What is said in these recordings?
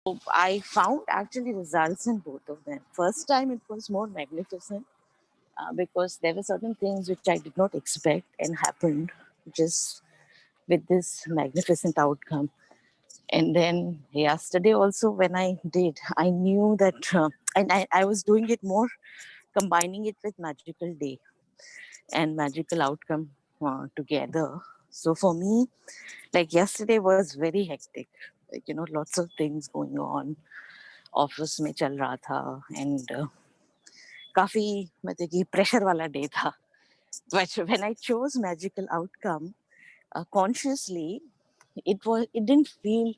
I found actually results in both of them. First time it was more magnificent because there were certain things which I did not expect and happened just with this magnificent outcome. And then yesterday also when I did, I knew that, and I was doing it more, combining it with magical day and magical outcome together. So for me, like yesterday was very hectic. Like, lots of things going on. Office में चल रहा था and काफी मतलब कि pressure वाला day था. But when I chose magical outcome consciously, it didn't feel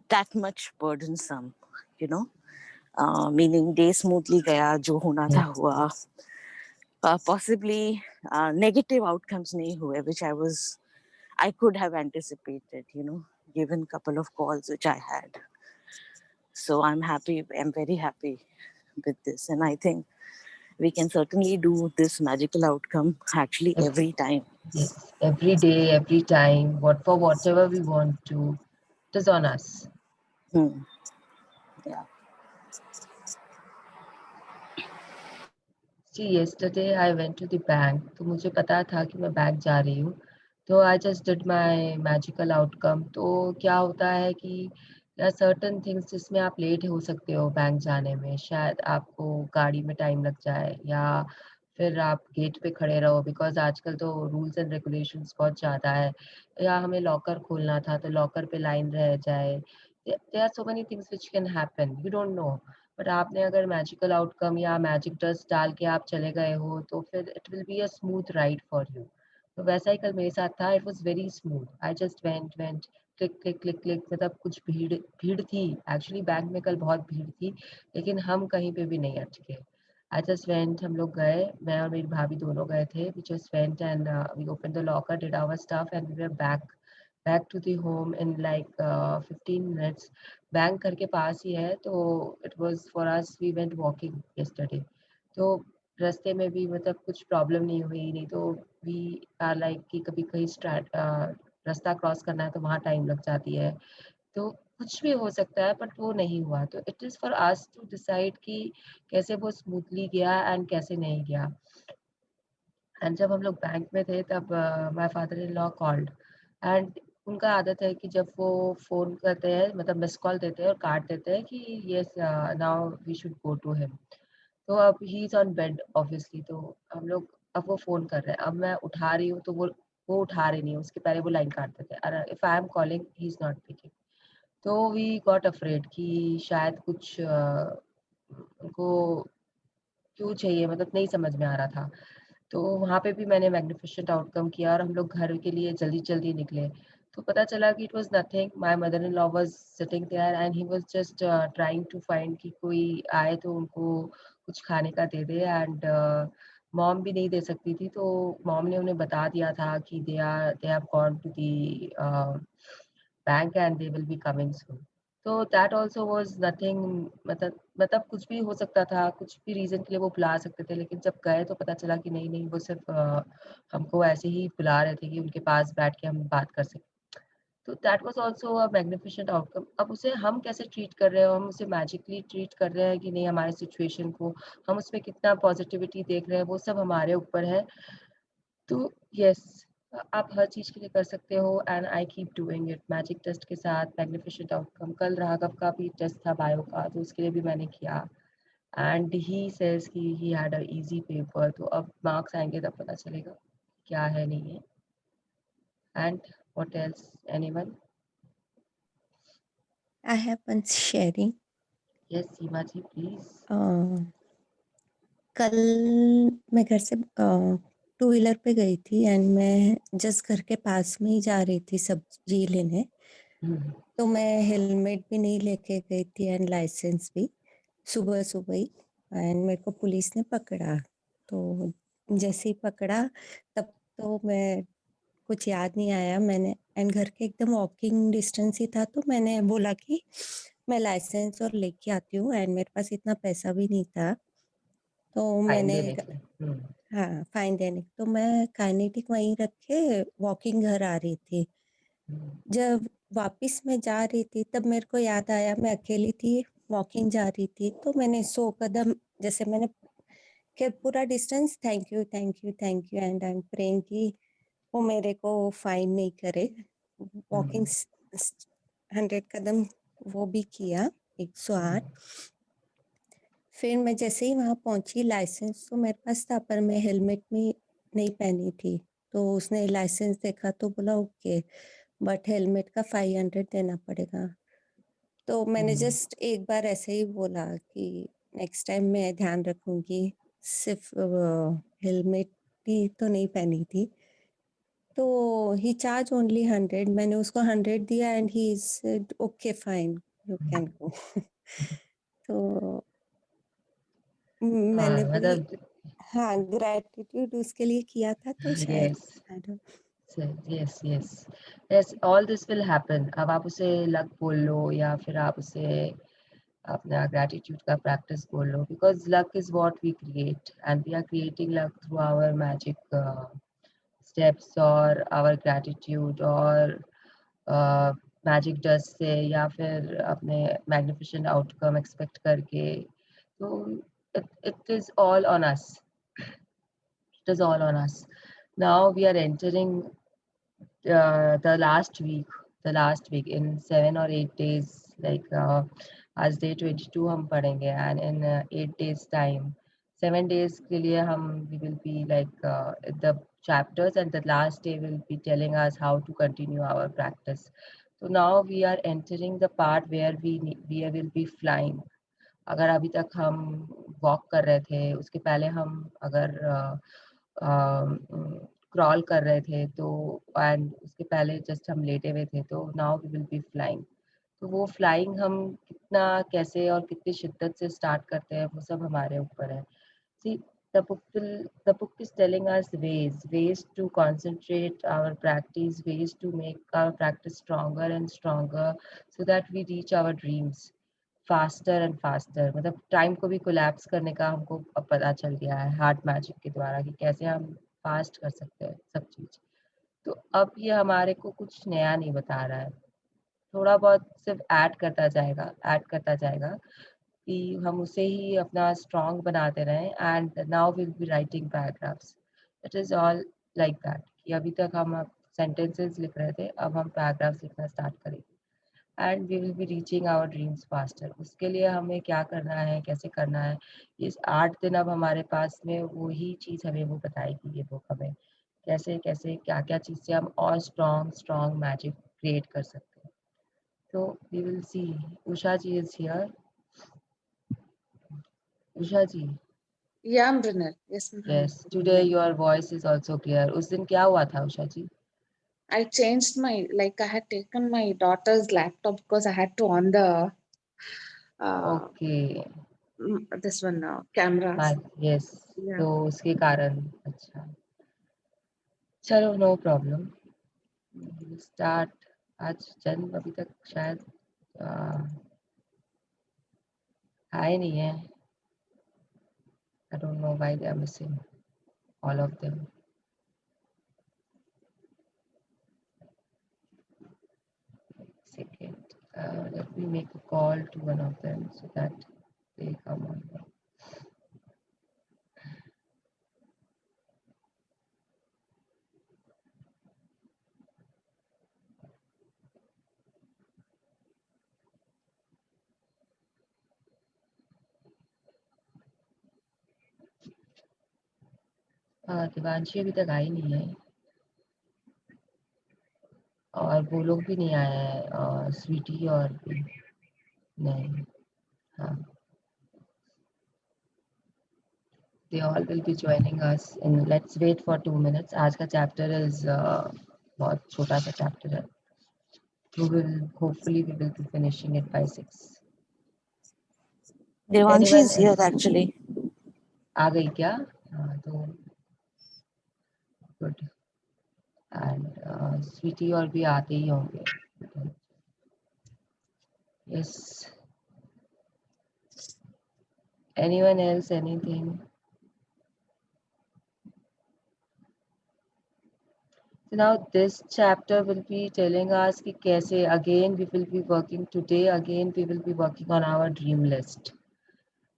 that much burdensome, you know. Meaning day smoothly गया, जो होना था हुआ. Possibly negative outcomes नहीं हुए, which I could have anticipated, given couple of calls which I had. So I'm happy. I'm very happy with this, and I think we can certainly do this magical outcome actually every time. Yes, every day, every time, whatever we want to, it is on us. Yeah. See, yesterday I went to the bank. तो मुझे पता था कि मैं bank जा रही हूँ. तो I just did my magical outcome. तो क्या होता है कि there are certain things जिसमें आप लेट हो सकते हो बैंक जाने में. शायद आपको गाड़ी में टाइम लग जाए या फिर आप गेट पे खड़े रहो बिकॉज़ आजकल तो रूल्स एंड रेगुलेशंस बहुत ज़्यादा है. या हमें लॉकर खोलना था तो लॉकर पे लाइन रह जाए. There are so many things which can happen. You don't know. But आपने अगर मैजिकल आउटकम या मैजिक डस्ट डाल के आप चले गए हो तो फिर it will be a smooth ride for you. तो वैसा ही कल मेरे साथ था. It was very smooth. I just went click click click click. मतलब कुछ भीड़ भीड़ थी एक्चुअली बैंक में. कल बहुत भीड़ थी लेकिन हम कहीं पे भी नहीं अटके. I just went. हम लोग गए, मैं और मेरी भाभी दोनों गए थे. We just went and we open the locker, did our stuff and we were back to the home in like 15 minutes. Bank घर के पास ही है तो it was for us. We went walking yesterday. तो रास्ते में भी मतलब कुछ प्रॉब्लम नहीं हुई. नहीं तो वी आर लाइक कि कभी कहीं रास्ता क्रॉस करना है तो वहाँ टाइम लग जाती है. तो कुछ भी हो सकता है बट वो नहीं हुआ. तो it is for us to decide कि कैसे वो स्मूथली गया एंड कैसे नहीं गया. एंड जब हम लोग बैंक में थे तब my father in law called and उनका आदत है कि जब वो फ़ोन करते हैं मतलब मिस्ड कॉल देते हैं और काट देते हैं कि yes now we should go to him. तो अब he is on bed obviously. तो हम लोग अब वो फ़ोन कर रहे हैं. अब मैं उठा रही हूँ तो वो उठा रही नहीं है. उसके पहले वो लाइन काट देते हैं. और if I am calling he is not picking. तो वी गॉट अफ्रेड कि शायद कुछ उनको क्यों चाहिए मतलब नहीं समझ में आ रहा था. तो वहाँ पे भी मैंने मैग्निफिसेंट आउटकम किया और हम लोग घर के लिए जल्दी-जल्दी निकले. तो पता चला कि it was nothing. My mother in law was sitting there and he was just trying to find कि कोई आए तो उनको कुछ खाने का दे दे. एंड मॉम भी नहीं दे सकती थी तो मॉम ने उन्हें बता दिया था कि they have gone to the bank and they will be coming soon. तो दैट आल्सो वाज़ नथिंग. मतलब कुछ भी हो सकता था. कुछ भी रीज़न के लिए वो बुला सकते थे. लेकिन जब गए तो पता चला कि नहीं वो सिर्फ़ हमको ऐसे ही बुला रहे थे कि उनके पास बैठ के हम बात कर सकें. तो that was also a magnificent outcome. अब उसे हम कैसे ट्रीट कर रहे हैं, हम उसे मैजिकली ट्रीट कर रहे हैं कि नहीं हमारे सिचुएशन को, हम उसमें कितना पॉज़िटिविटी देख रहे हैं, वो सब हमारे ऊपर है. तो यस, आप हर चीज़ के लिए कर सकते हो and I keep doing it. Magic test के साथ मैग्निफिसेंट आउटकम. कल राघव का भी टेस्ट था बायो का तो उसके लिए भी मैंने किया एंड ही सेज कि he had a easy paper. तो अब मार्क्स आएँगे तब पता चलेगा क्या है नहीं है. And what else anyone? I have one sharing. Yes Seema ji please. कल मैं घर से टू व्हीलर पे गई थी एंड मैं जस्ट घर के पास में ही जा रही थी सब्जी लेने. तो मैं हेलमेट भी नहीं लेके गई थी एंड लाइसेंस भी सुबह ही. एंड मेरे को पुलिस ने पकड़ा. तो जैसे ही पकड़ा तब तो मैं कुछ याद नहीं आया. मैंने एंड घर के एकदम वॉकिंग डिस्टेंस ही था तो मैंने बोला कि मैं लाइसेंस और लेके आती हूँ एंड मेरे पास इतना पैसा भी नहीं था. तो फाइन मैंने देने के लिए. हाँ फाइन देने तो मैं काइनेटिक वहीं रख के वॉकिंग घर आ रही थी. जब वापस मैं जा रही थी तब मेरे को याद आया, मैं अकेली थी, वॉकिंग जा रही थी, तो मैंने 100 कदम, जैसे मैंने के पूरा distance thank you thank you thank you and I am praying कि वो मेरे को फाइन नहीं करे। वॉकिंग 100 कदम वो भी किया, 108। फिर मैं जैसे ही वहां पहुंची, लाइसेंस तो मेरे पास था पर मैं हेलमेट में नहीं पहनी थी, तो उसने लाइसेंस देखा तो बोला ओके, बट हेलमेट का 500 देना पड़ेगा। तो मैंने जस्ट एक बार ऐसे ही बोला कि नेक्स्ट टाइम मैं ध्यान रखूंगी, सिर्फ हेलमेट ही तो नहीं पहनी थी। तो ही चार्ज ओनली 100, मैंने उसको 100 दिया and he said okay fine you can गो। तो हाँ मैंने भी मतलब हाँ ग्रेटिट्यूड उसके लिए किया था, तो शायद yes I don't- yes yes yes, all this will happen. अब आप उसे लक बोल लो या फिर आप उसे अपना ग्रैटिट्यूड का प्रैक्टिस बोल लो, because luck is what we create and we are creating luck through our magic steps और आवर ग्रैटिट्यूड और मैजिक डस्ट से या फिर अपने मैग्निफिसेंट आउटकम एक्सपेक्ट करके। तो it is all on us. It is all on us. Now we are entering the last week in 7 or 8 days, like आज day 22 हम पढ़ेंगे and in 8 days time, 7 days के लिए हम we will be like the chapters and the last day will be telling us how to continue our practice. So now we are entering the part where we will be flying. अगर अभी तक हम walk कर रहे थे, उसके पहले हम अगर क्रॉल कर रहे थे तो एंड उसके पहले जस्ट हम लेटे हुए थे, तो now we will be flying. तो वो फ्लाइंग हम कितना कैसे और कितनी शिद्दत से स्टार्ट करते हैं वो सब हमारे ऊपर है। See, the book is telling us ways to concentrate our practice, ways to make our practice stronger and stronger so that we reach our dreams faster and faster। मतलब टाइम को भी कोलैप्स करने का हमको अब पता चल गया है हार्ट मैजिक के द्वारा कि कैसे हम फास्ट कर सकते हैं सब चीज़। तो अब ये हमारे को कुछ नया नहीं बता रहा है, थोड़ा बहुत सिर्फ ऐड करता जाएगा कि हम उसे ही अपना स्ट्रॉन्ग बनाते रहें and now will be writing paragraphs. It is all like that कि अभी तक हम सेंटेंसेस लिख रहे थे, अब हम पैराग्राफ्स लिखना स्टार्ट करेंगे and we will be reaching our dreams faster. उसके लिए हमें क्या करना है, कैसे करना है, इस 8 दिन अब हमारे पास में वही चीज़ हमें वो बताएगी ये बुक हमें, कैसे कैसे क्या क्या चीज़ से हम और स्ट्रॉन्ग स्ट्रॉन्ग मैजिक क्रिएट कर सकते हैं। तो we will see. Usha ji is here. Usha ji, Yeah, Mrinal. Yes, ma'am. yes, today your voice is also clear। उस दिन क्या हुआ था उषा जी? I changed my, like, I had taken my daughter's laptop because I had to on the okay, this one cameras. Yes, Yeah. तो उसके कारण। अच्छा, चलो नो प्रॉब्लम, स्टार्ट। आज जन्म अभी तक शायद आए नहीं है। I don't know why they are missing all of them. Second, let me make a call to one of them so that they come on. Divanshi अभी तक आई नहीं है और वो लोग भी नहीं आए हैं, स्वीटी और भी नहीं। हाँ, they all will be joining us in, let's wait for 2 minutes। आज का चैप्टर इज बहुत छोटा सा चैप्टर है। we will hopefully we will be finishing it by 6। Devanshi anyone is here actually. आ गई क्या? हाँ, तो गुड। एंड स्वीटी और भी आते ही होंगे। Yes, anyone else, anything? So now this chapter will be telling us कि कैसे again we will be working today, again we will be working on our dream list.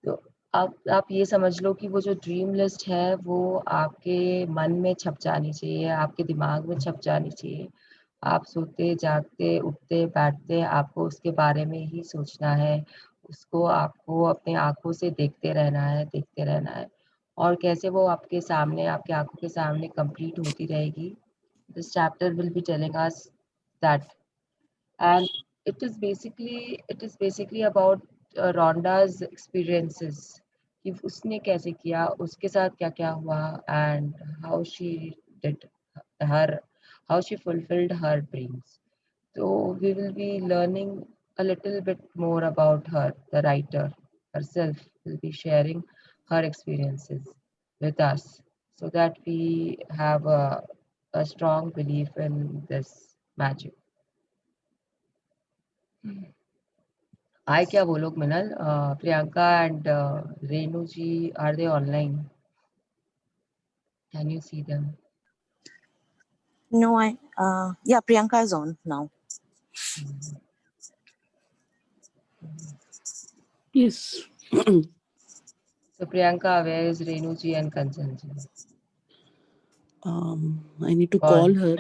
तो आप ये समझ लो कि वो जो ड्रीम लिस्ट है वो आपके मन में छप जानी चाहिए, आपके दिमाग में छप जानी चाहिए। आप सोते, जागते, उठते, बैठते आपको उसके बारे में ही सोचना है। उसको आपको अपनी आँखों से देखते रहना है, देखते रहना है और कैसे वो आपके सामने, आपकी आँखों के सामने कंप्लीट होती रहेगी। This chapter will be telling us that, and it is basically about Rhonda's experiences कि उसने कैसे किया, उसके साथ क्या-क्या हुआ and how she did her how she fulfilled her dreams. So we will be learning a little bit more about her. The writer herself will be sharing her experiences with us so that we have a strong belief in this magic. Hi, क्या वो लोग मिनल? Priyanka and Renu ji, are they online? Can you see them? No, yeah, Priyanka is on now. Yes. So Priyanka, where is Renu ji and Kanchan ji? I need to call her.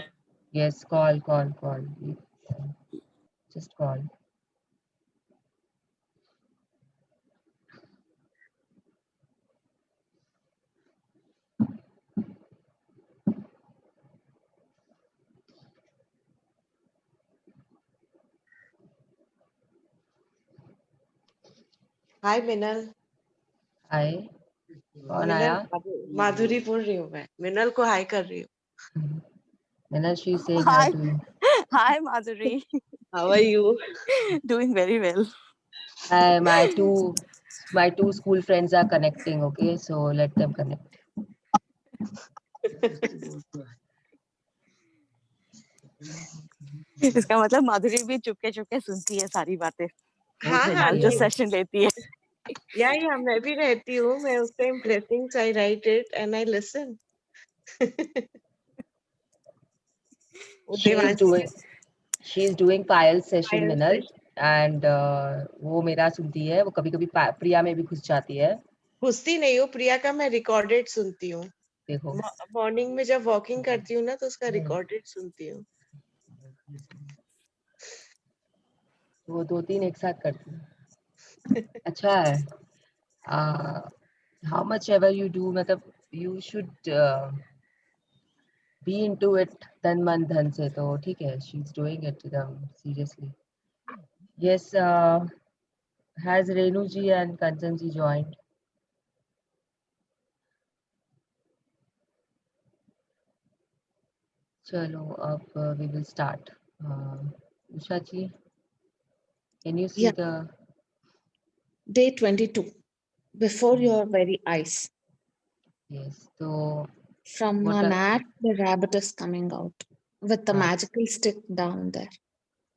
Yes, call. Just call. Hi Minal. Hi. कौन मिनल आया? माधुरी बोल रही हूँ मैं, मिनल को हाय कर रही हूँ। Minal, she's saying hi Hi, to you. hi, Madhuri. How are you? Doing very well. Hi, my two school friends are connecting. Okay, so let them connect. इसका मतलब माधुरी भी चुपके चुपके सुनती है सारी बातें, वो हाँ हाँ सुनती जो है। सेशन लेती है। या मैं भी रहती हूँ। मैं उस time blessings I right it and I listen. She is doing Payal session, Payal Minal, session. and वो मेरा सुनती है। वो कभी कभी प्रिया में भी घुस जाती है। घुसती नहीं हूँ प्रिया का, मैं रिकॉर्डेड सुनती हूँ। देखो मॉर्निंग में जब वॉकिंग करती हूँ ना तो उसका रिकॉर्डेड सुनती हूँ। वो 2-3 एक साथ करती है। अच्छा है। How much ever you do, मतलब you should be into it तन मन धन से, तो ठीक है। She's doing it seriously. Yes, has Renu ji and Kanchan ji joined? चलो अब we will start. Usha ji, can you see Yeah. the Day 22. Before your very eyes. yes? तो From what an are ad, the rabbit is coming out with the हाँ, magical stick down there.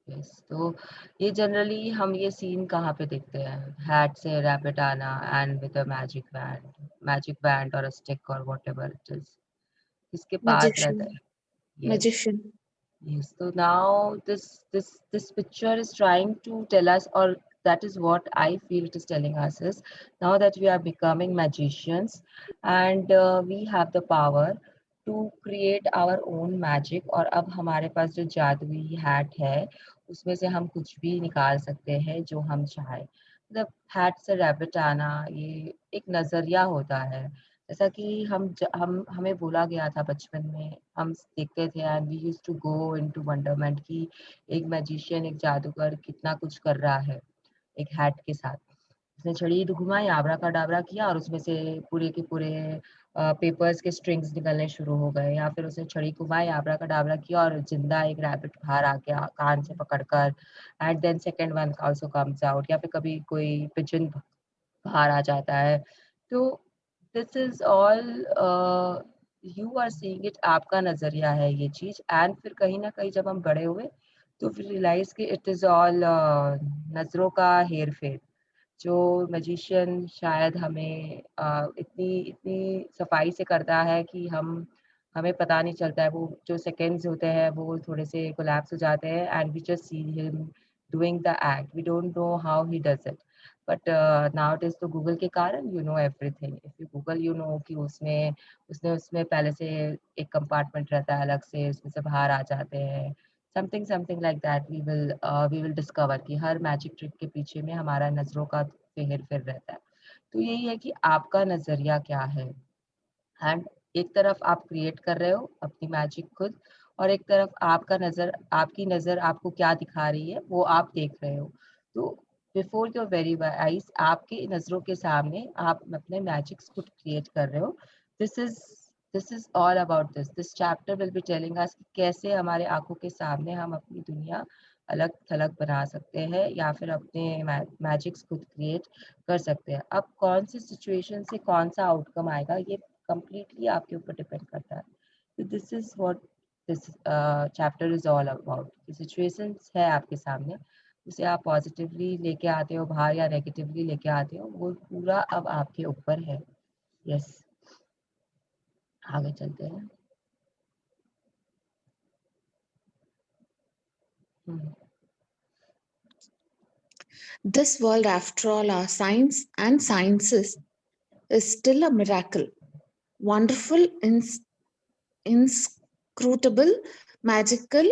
yes. तो ये generally हम ये scene कहाँ पे देखते हैं? हैट से रैबिट आना and with a magic band or a stick or whatever it is. किसके पास रहता Magician. है? Yes. Magician. Yes. So now this picture is trying to tell us, or that is what I feel it is telling us is now that we are becoming magicians and we have the power to create our own magic. और अब हमारे पास जो जादुई hat है उसमें से हम कुछ भी निकाल सकते हैं जो हम चाहें। मतलब हैट से रैबिट आना ये एक नजरिया होता है। जैसा कि हमें बोला गया था बचपन में, हम देखते थे and we used to go into wonderment कि एक मैजिशियन, एक जादूगर कितना कुछ कर रहा है एक हैट के साथ। उसने छड़ी घुमाई, आबराकाडाबरा किया और उसमें से पूरे के पूरे पेपर्स के स्ट्रिंग्स निकलने शुरू हो गए, या फिर उसने छड़ी घुमाई, आबराकाडाबरा किया और जिंदा एक रैबिट बाहर आ गया कान से पकड़कर, and then second one also comes out, या फिर कभी कोई पिजन बाहर आ जाता है। तो this is all you are seeing it, आपका नजरिया है ये चीज। एंड फिर कहीं ना कहीं जब हम बड़े हुए तो फिर रियलाइज कि इट इज ऑल नजरों का हेर फेर। जो मैजिशियन शायद हमें इतनी इतनी सफाई से करता है कि हमें पता नहीं चलता है, वो जो सेकंड्स होते हैं वो थोड़े से कोलैप्स हो जाते हैं and we just see him doing the act, we don't know how he does it. But now तो गूगल के कारण you know everything. If you google you know कि उसमें पहले से एक कंपार्टमेंट रहता है अलग से, उसमें से बाहर आ जाते हैं, something like that. We will discover कि हर मैजिक ट्रिक के पीछे में हमारा नजरों का फेर फेर रहता है। तो यही है कि आपका नजरिया क्या है। एंड एक तरफ आप क्रिएट कर रहे हो अपनी मैजिक खुद, और एक तरफ आपकी नजर आपको क्या दिखा रही है वो आप देख रहे हो। तो बिफोर योर वेरी आइज, आपकी नजरों के सामने आप अपने मैजिक्स खुद क्रिएट कर रहे हो। This is all about this chapter will be telling us कैसे हमारे आंखों के सामने हम अपनी दुनिया अलग थलग बना सकते हैं या फिर अपने मैजिक्स खुद क्रिएट कर सकते हैं। अब कौन सी सिचुएशन से कौन सा आउटकम आएगा ये completely आपके ऊपर डिपेंड करता है। तो this is what this chapter is all about. Situations है आपके सामने, उसे आप पॉजिटिवली लेके आते हो बाहर या नेगेटिवली लेके आते हो, वो पूरा अब आपके ऊपर है। यस, आगे चलते हैं। This world, after all, our science and sciences, is still a miracle. Wonderful, inscrutable, magical,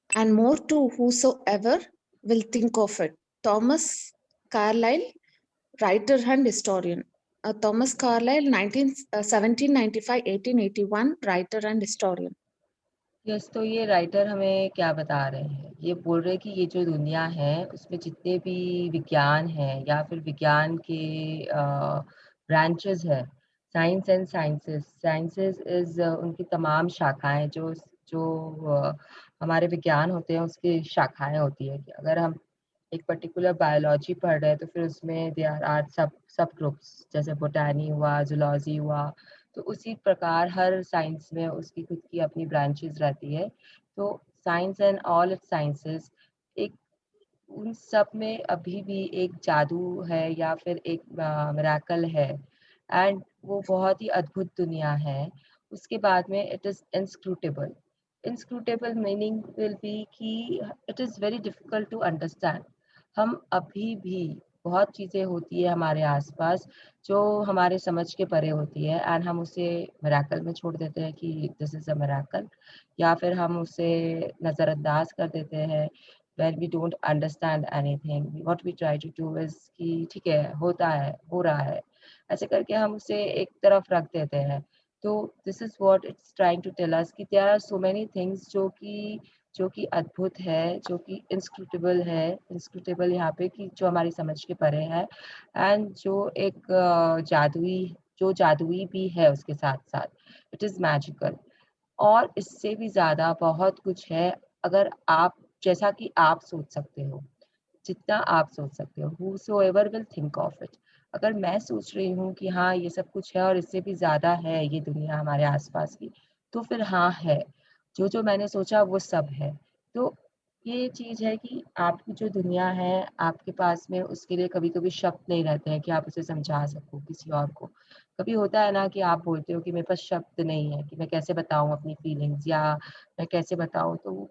and more to whosoever will think of it. Thomas Carlyle, writer and historian. Thomas Carlyle, 1795, 1881, writer and historian. Yes, तो ये writer हमें क्या बता रहे हैं, ये बोल रहे हैं कि ये जो दुनिया है उसमें जितने भी विज्ञान है या फिर विज्ञान के ब्रांचेस है, साइंस एंड साइंसेस इज उनकी तमाम शाखाएं जो जो हमारे विज्ञान होते हैं उसकी शाखाएं होती है। कि अगर हम एक पर्टिकुलर बायोलॉजी पढ़ रहे हैं तो फिर उसमें देयर आर सब ग्रुप्स, जैसे बोटैनी हुआ, जूलॉजी हुआ। तो उसी प्रकार हर साइंस में उसकी खुद की अपनी ब्रांचेस रहती है। तो science and all it's sciences, एक उन सब में अभी भी एक जादू है या फिर एक मिरेकल है, एंड वो बहुत ही अद्भुत दुनिया है। उसके बाद में it is inscrutable meaning will be कि it is very difficult to understand. हम अभी भी बहुत चीज़ें होती है हमारे आसपास जो हमारे समझ के परे होती है एंड हम उसे मिरेकल में छोड़ देते हैं कि दिस इज़ अ मिरेकल, या फिर हम उसे नज़रअंदाज कर देते हैं when we don't understand anything. What we try to do is कि ठीक है, होता है, हो रहा है, ऐसे करके हम उसे एक तरफ रख देते हैं। तो this is what it's trying to tell us कि there are so many things जो कि अद्भुत है, जो कि इंस्क्रूटेबल है। इंस्क्रूटेबल यहाँ पे कि जो हमारी समझ के परे है, एंड जो एक जादुई भी है उसके साथ साथ। इट इज़ मैजिकल, और इससे भी ज़्यादा बहुत कुछ है अगर आप, जैसा कि आप सोच सकते हो, जितना आप सोच सकते हो। whosoever will think of it। अगर मैं सोच रही हूँ कि हाँ ये सब कुछ है और इससे भी ज़्यादा है ये दुनिया हमारे आसपास की, तो फिर हाँ है, जो मैंने सोचा वो सब है। तो ये चीज़ है कि आपकी जो दुनिया है आपके पास में, उसके लिए कभी कभी शब्द नहीं रहते हैं कि आप उसे समझा सको किसी और को। कभी होता है ना कि आप बोलते हो कि मेरे पास शब्द नहीं है कि मैं कैसे बताऊं अपनी फीलिंग्स, या मैं कैसे बताऊं तो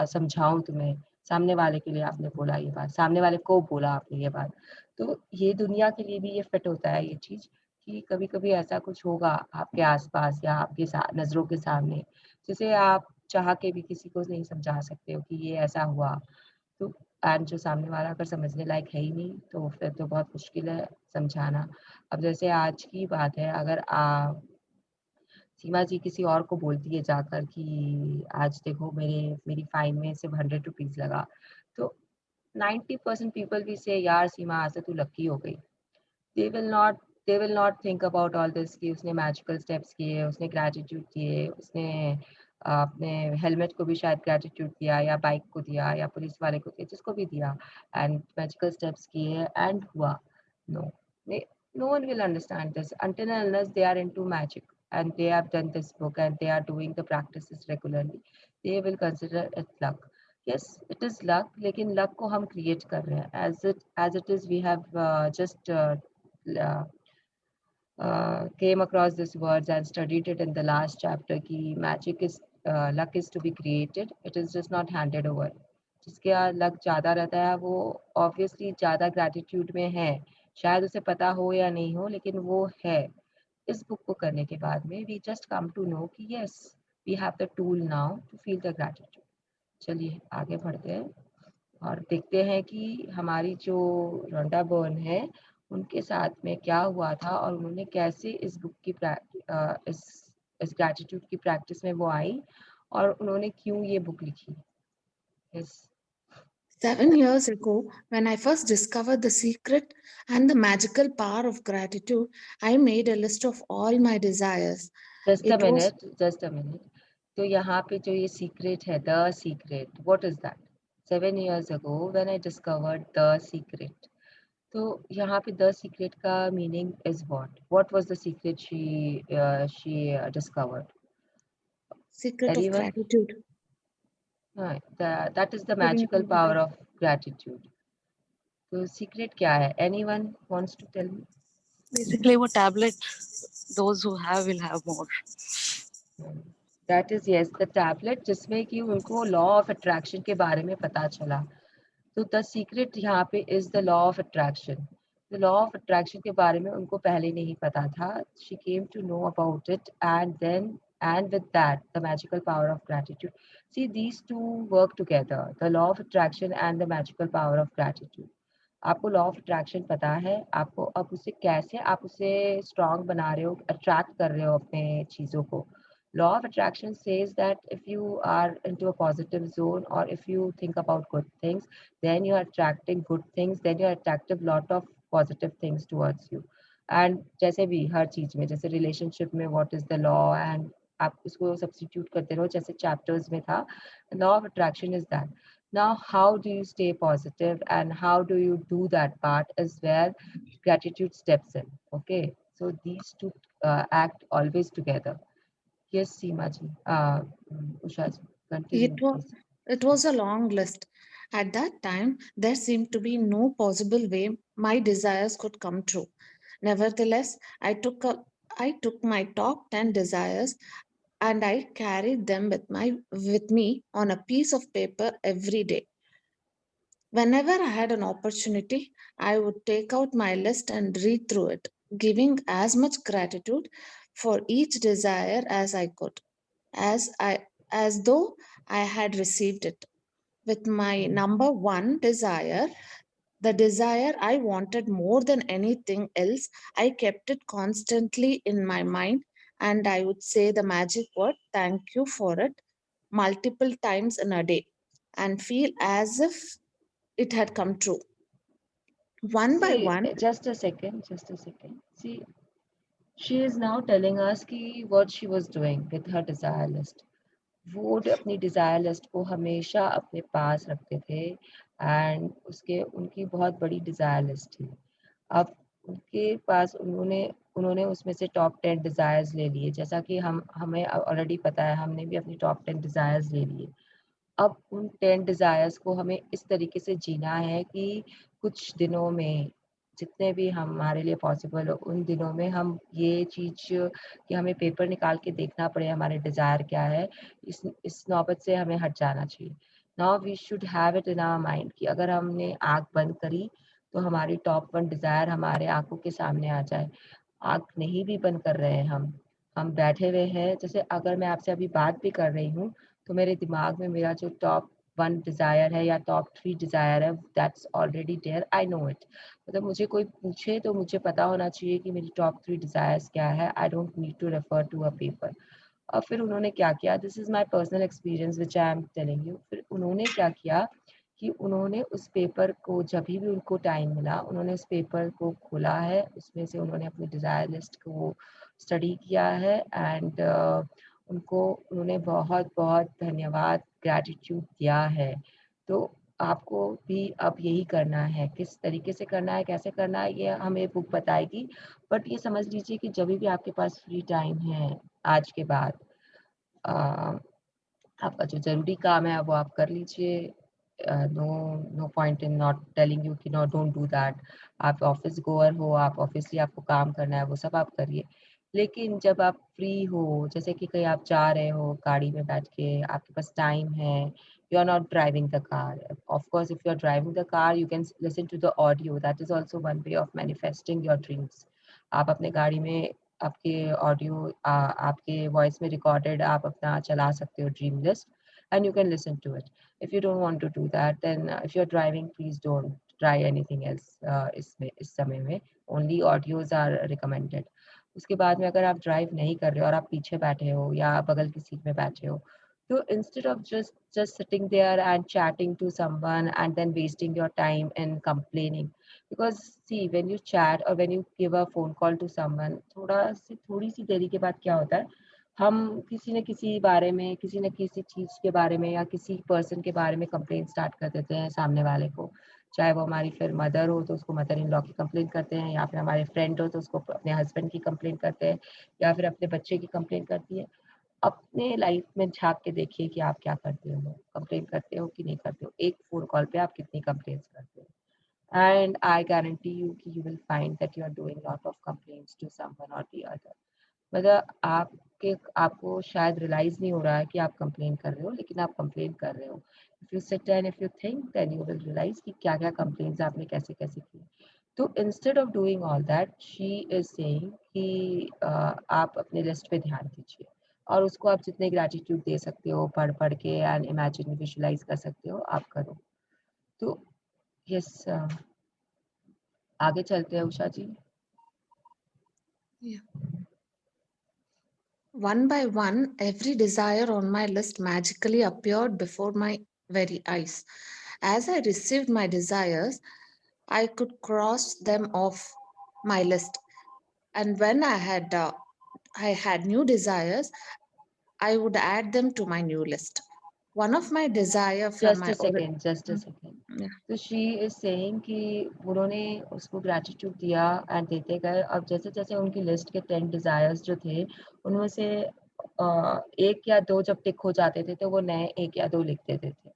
समझाऊं तुम्हें। सामने वाले के लिए आपने बोला ये बात, सामने वाले को बोला आपने ये बात। तो ये दुनिया के लिए भी ये फिट होता है ये चीज़ कि कभी कभी ऐसा कुछ होगा आपके आसपास या आपके नज़रों के सामने, जिसे आप चाह के भी किसी को नहीं समझा सकते हो कि ये ऐसा हुआ। तो एंड जो सामने वाला अगर समझने लायक है ही नहीं तो फिर तो बहुत मुश्किल है समझाना। अब जैसे आज की बात है, अगर सीमा जी किसी और को बोलती है जाकर कि आज देखो मेरी फाइन में सिर्फ 100 रुपीज लगा, तो 90% पीपल भी से यार सीमा आज से तू लकी हो गई। They will not they will not think about all this कि उसने मैजिकल स्टेप्स किए, उसने ग्रेटिट्यूड किए, उसने अपने हेलमेट को भी शायद ग्रेटिट्यूड दिया, या बाइक को दिया, या पुलिस वाले को दिया, जिसको भी दिया, एंड मैजिकल स्टेप्स किए एंड हुआ। No, no one will understand this until and unless they are into magic and they have done this book and they are doing the practices regularly. They will consider it luck. Yes, it is luck, लेकिन luck को हम create कर रहे हैं as it is we have just came across this words and studied it in the last chapter कि magic is luck is to be created, it is just not handed over. जिसके यहाँ luck ज़्यादा रहता है वो obviously ज़्यादा gratitude में है, शायद उसे पता हो या नहीं हो लेकिन वो है. इस बुक को करने के बाद में we just come to know कि yes we have the tool now to feel the gratitude. चलिए आगे बढ़ते हैं और देखते हैं कि हमारी जो रोंडा बर्न है उनके साथ में क्या हुआ था और उन्होंने कैसे इस बुक की इस ग्रैटिट्यूड की प्रैक्टिस में वो आई और उन्होंने क्यों ये बुक लिखी. yes. 7 years ago, when I first discovered the secret and the magical power of gratitude, I made a list of all my desires. just a It was minute. तो यहाँ पे जो ये सीक्रेट है, the secret, what is that? 7 years ago when I discovered the secret. तो यहाँ पे the secret का meaning is what was the secret she discovered? secret of Anyone? gratitude. That is the Giving magical gratitude. power of gratitude. तो secret क्या है? Anyone wants to tell me? Basically, वो tablet, those who have will have more. That is yes, the tablet जिसमें कि उनको law of attraction के बारे में पता चला. तो द सीक्रेट यहाँ पे is the law of attraction. The law of attraction के बारे में उनको पहले नहीं पता था. She came to know about it and with that the magical power of gratitude. See, these two work together, the law of attraction and the magical power of gratitude. आपको law of attraction पता है, आपको अब उसे कैसे आप उसे strong बना रहे हो, अट्रैक्ट कर रहे हो अपने चीज़ों को. Law of attraction says that if you are into a positive zone or if you think about good things, then you are attracting good things, then you are attractive lot of positive things towards you. And जैसे भी हर चीज में, जैसे relationship में what is the law and आप इसको substitute करते रहो, जैसे chapters में था, law of attraction is that. Now how do you stay positive and how do you do that part is where gratitude steps in. Okay, so these two act always together. Yes, Seema ji. Usha ji, continue, please. It was a long list. At that time, there seemed to be no possible way my desires could come true. Nevertheless, I took my top 10 desires and I carried them with me on a piece of paper every day. Whenever I had an opportunity, I would take out my list and read through it, giving as much gratitude for each desire as I could, as though I had received it. With my number one desire, the desire I wanted more than anything else, I kept it constantly in my mind and I would say the magic word, thank you for it, multiple times in a day and feel as if it had come true. One by See, one, just a second. See, she is now telling us कि what she was doing with her desire list. वो अपनी desire list को हमेशा अपने पास रखते थे and उनकी बहुत बड़ी desire list थी. अब उनके पास उन्होंने उसमें से टॉप 10 डिजायर्स ले लिए, जैसा कि हमें ऑलरेडी पता है, हमने भी अपनी टॉप 10 डिजायर्स ले लिए. अब उन 10 डिजायर्स को हमें इस तरीके से जीना है कि कुछ दिनों में जितने भी हमारे लिए पॉसिबल हो उन दिनों में हम ये चीज कि हमें पेपर निकाल के देखना पड़े हमारे डिजायर क्या है, इस नौबत से हमें हट जाना चाहिए. Now we should have it in our mind कि अगर हमने आंख बंद करी तो हमारी टॉप 1 डिजायर हमारे आंखों के सामने आ जाए. आंख नहीं भी बंद कर रहे हैं, हम बैठे हुए हैं, जैसे अगर मैं आपसे अभी बात भी कर रही हूँ तो मेरे दिमाग में मेरा जो टॉप 1 डिजायर है या टॉप 3 डिजायर है, that's already there, I know it. मतलब मुझे कोई पूछे तो मुझे पता होना चाहिए कि मेरी टॉप 3 डिजायर्स क्या है. I don't need to refer to a paper. और फिर उन्होंने क्या किया, this is my personal experience which I am telling you. फिर उन्होंने क्या किया कि उन्होंने उस पेपर को जब भी उनको टाइम मिला उन्होंने उस पेपर को खोला है, उसमें से उन्होंने अपनी डिजायर लिस्ट को स्टडी किया है एंड उन्होंने बहुत बहुत धन्यवाद, ग्रैटिट्यूड दिया है. तो आपको भी अब यही करना है. किस तरीके से करना है, कैसे करना है, ये हमें बुक बताएगी. बट ये समझ लीजिए कि जब भी आपके पास फ्री टाइम है आज के बाद, आपका जो ज़रूरी काम है वो आप कर लीजिए. No point in not telling you कि नो डोंट डू दैट। आप ऑफिस गोअर हो, आप ऑब्वियसली आपको काम करना है, वो सब आप करिए। लेकिन जब आप फ्री हो, जैसे कि कहीं आप जा रहे हो गाड़ी में बैठ के, आपके पास टाइम है, you are not driving the car. Of course, if you are driving the car, you can listen to the audio. That is also one way of manifesting your dreams. आप अपने गाड़ी में आपके ऑडियो आपके voice में recorded आप अपना चला सकते हो dream list, and you can listen to it. If you don't want to do that, then if you're driving, please don't try anything else. इस समय में only audios are recommended. उसके बाद में अगर आप ड्राइव नहीं कर रहे हो और आप पीछे बैठे हो या बगल की सीट में बैठे हो, so instead of just sitting there and chatting to someone and then wasting your time and complaining, because see, when you chat or when you give a phone call to someone, थोड़ी सी देरी के बाद क्या होता है, हम किसी न किसी बारे में, किसी न किसी चीज़ के बारे में या किसी पर्सन के बारे में कंप्लेन स्टार्ट कर देते हैं सामने वाले को। चाहे वो हमारी फिर मदर हो तो उसको मदर इन लॉ की कंप्लेन करते हैं, या फिर हमारे फ्रेंड हो तो उसको अपने हस्बैंड की कंप्लेन करते हैं, या फिर अपने बच्चे की कंप्लेन करती है। अपने लाइफ में झाँक के देखिए कि आप क्या करते हो? कंप्लेन करते हो कि नहीं करते हो? एक फ़ोन कॉल पे आप कितनी कंप्लेंट्स करते हो? And I guarantee you कि you will find that you are doing lot of complaints to someone or the other. मतलब आपको शायद रियलाइज़ नहीं हो रहा है कि आप कंप्लेन कर रहे हो, लेकिन आप कंप्लेन कर रहे हो। If you sit and if you think, then you will realize कि क्या-क्या कंप्लेंट्स आपने कैसे-कैसे की। तो instead of doing all that, she is saying कि आप अपने लिस्ट पे ध्यान दीजिए और उसको आप जितने ग्रैटिट्यूड दे सकते हो पढ़ के एंड इमेजिन विजुअलाइज कर सकते हो, आप करो। तो यस, आगे चलते हैं उषा जी। One by one, every desire on my list magically appeared before my very eyes. As I received my desires, I could cross them off my list. And when I had new desires, I would add them to my new list. One of my desire from just my a second, just a second. yeah. तो she is saying कि उन्होंने उसको gratitude दिया and देते गए। अब जैसे जैसे उनकी लिस्ट के 10 डिजायर्स जो थे, उनमें से एक या दो जब टिक हो जाते थे तो वो नए एक या दो लिख देते थे।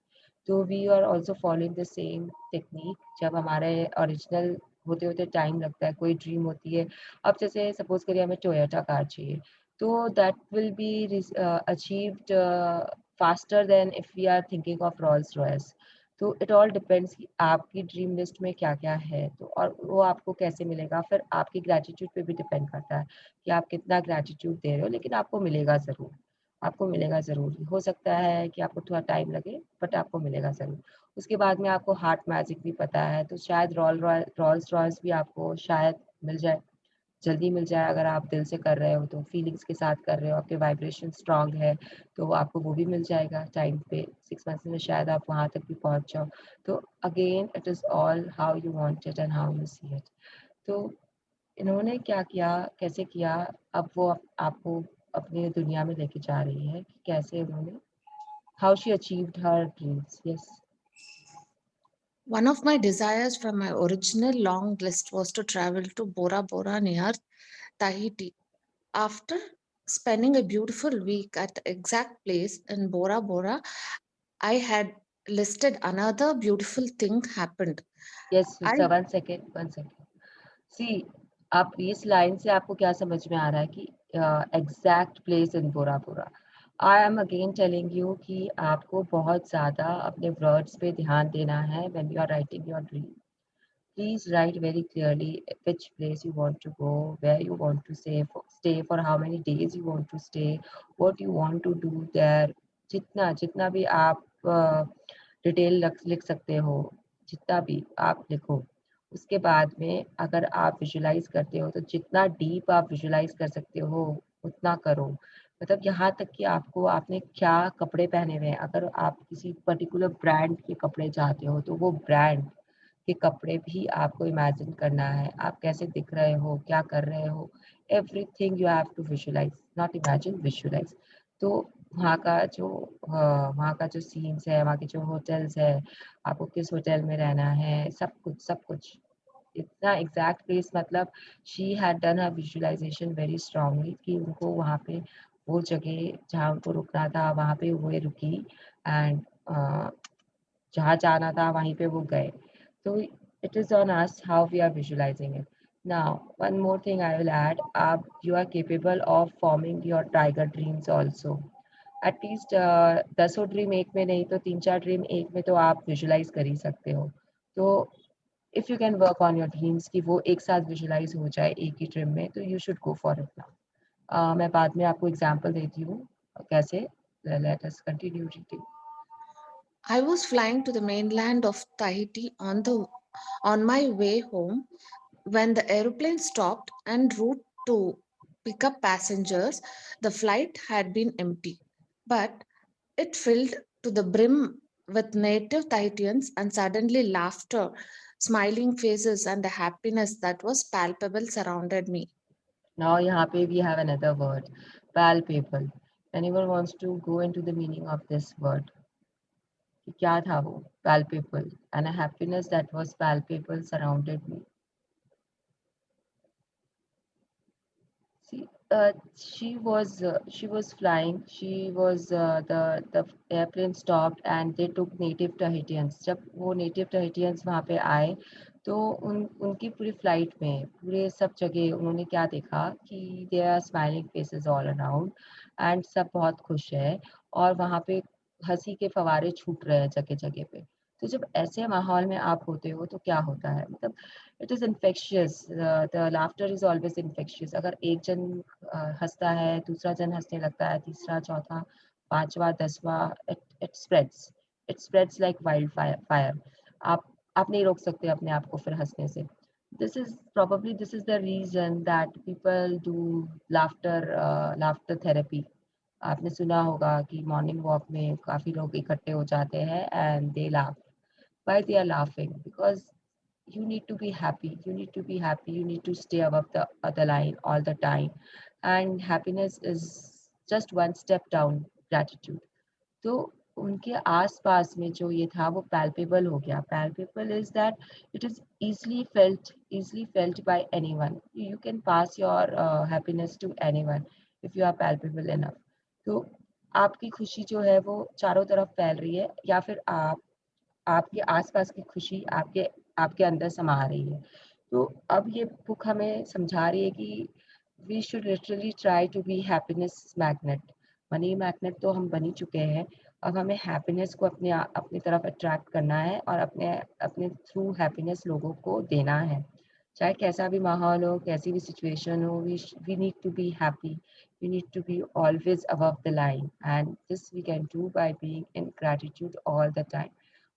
तो we are also following the same technique. जब हमारे ओरिजिनल होते होते टाइम लगता है, कोई ड्रीम होती है, अब जैसे सपोज करिए हमें टोयोटा कार चाहिए, तो that will be achieved faster than if we are thinking of Rolls Royce. तो इट ऑल डिपेंड्स कि आपकी ड्रीम लिस्ट में क्या क्या है, तो और वो आपको कैसे मिलेगा, फिर आपकी ग्रैटिट्यूड पे भी डिपेंड करता है कि आप कितना ग्रैटिट्यूड दे रहे हो, लेकिन आपको मिलेगा ज़रूर। आपको मिलेगा ज़रूर। हो सकता है कि आपको थोड़ा टाइम लगे, बट आपको मिलेगा ज़रूर। उसके बाद में आपको हार्ट मैजिक भी पता है, तो शायद रॉल्स रॉयस भी आपको शायद मिल जाए, जल्दी मिल जाए। अगर आप दिल से कर रहे हो तो फीलिंग्स के साथ कर रहे हो, आपके वाइब्रेशन स्ट्रांग है, तो आपको वो भी मिल जाएगा टाइम पे। 6 मंथ्स में शायद आप वहाँ तक भी पहुँच जाओ। तो again it is all how you want it and how you see it. तो इन्होंने क्या किया, कैसे किया, अब वो आपको अपनी दुनिया में लेके जा रही है कि कैसे उन्होंने how she achieved her dreams. Yes. One of my desires from my original long list was to travel to Bora Bora near Tahiti. After spending a beautiful week at the exact place in Bora Bora, I had listed another beautiful thing happened. Yes, I one second. See, आप इस line से आपको क्या समझ में आ रहा है कि exact place in Bora Bora. I am again telling you कि आपको बहुत ज़्यादा अपने वर्ड्स पे ध्यान देना है when you are writing your dream. Please write very clearly which place you want to go, where you want to stay for how many days you want to stay, what you want to do there। जितना जितना भी आप detail लिख सकते हो, जितना भी आप लिखो। उसके बाद में अगर आप विजुलाइज करते हो तो जितना डीप आप विजुलाइज कर सकते हो उतना करो। मतलब यहाँ तक कि आपने क्या कपड़े पहने हुए हैं, अगर आप किसी पर्टिकुलर ब्रांड के कपड़े चाहते हो तो वो ब्रांड के कपड़े भी आपको इमेजिन करना है। आप कैसे दिख रहे हो, क्या कर रहे हो, everything you have to visualise, not imagine, visualise. तो वहाँ का जो सीन्स है, वहाँ के जो होटल्स है, आपको किस होटल में रहना है, सब कुछ इतना एग्जैक्ट प्लेस। मतलब she had done her visualisation very strongly कि उनको वहाँ पे वो जगह जहाँ उनको रुकना था वहाँ पे वो रुकी। एंड जहाँ जाना था वहीं पे वो गए. तो it is on us how we are visualizing it. Now, one more thing I will add, you are capable of forming your tiger dreams also. At least 10 dream एक में नहीं तो 3-4 ड्रीम एक में तो आप विजुलाइज कर ही सकते हो. तो if you can work on your dreams कि वो एक साथ विजुलाइज हो जाए एक ही ड्रीम में, तो you should go for it now. मैं बाद में आपको एग्जांपल देती हूँ कैसे. Let us continue reading. I was flying to the mainland of Tahiti on my way home when the aeroplane stopped en route to pick up passengers. The flight had been empty, but it filled to the brim with native Tahitians, and suddenly laughter, smiling faces, and the happiness that was palpable surrounded me. Now यहाँ पे we have another word, palpable. Anyone wants to go into the meaning of this word? कि क्या था वो? Palpable. And a happiness that was palpable surrounded me. See, she was flying. She was the airplane stopped and they took native Tahitians. जब वो native Tahitians वहाँ पे आए, तो उनकी पूरी फ्लाइट में पूरे सब जगह उन्होंने क्या देखा कि there are smiling faces all around and सब बहुत खुश है और वहाँ पे हंसी के फवारे छूट रहे हैं जगह जगह पे. तो जब ऐसे माहौल में आप होते हो तो क्या होता है, मतलब it is infectious. The laughter is always infectious. अगर एक जन हंसता है, दूसरा जन हंसने लगता है, तीसरा, चौथा, पांचवा, 10वां, it spreads like wild fire. आप नहीं रोक सकते अपने आप को फिर हंसने से. This is the reason that people do laughter therapy. आपने सुना होगा कि मॉर्निंग वॉक में काफी लोग इकट्ठे हो जाते हैं and they laugh. Why they are laughing? Because you need to be happy. You need to stay above the other line all the time. And happiness is just one step down gratitude. तो उनके आसपास में जो ये था वो palpable हो गया. Palpable is that it is easily felt by anyone. You can pass your happiness to anyone if you are palpable enough. तो आपकी खुशी जो है वो चारों तरफ फैल रही है, या फिर आपके आसपास की खुशी आपके आपके अंदर समा रही है. तो अब ये बुक हमें समझा रही है कि we should literally try to be happiness magnet. Money magnet तो हम बन ही चुके हैं, अब हमें हैप्पीनेस को अपनी तरफ अट्रैक्ट करना है और अपने अपने थ्रू हैप्पीनेस लोगों को देना है. चाहे कैसा भी माहौल हो, कैसी भी सिचुएशन हो, we need to be happy. We need to be always above the line, and this we can do by being in gratitude all the time.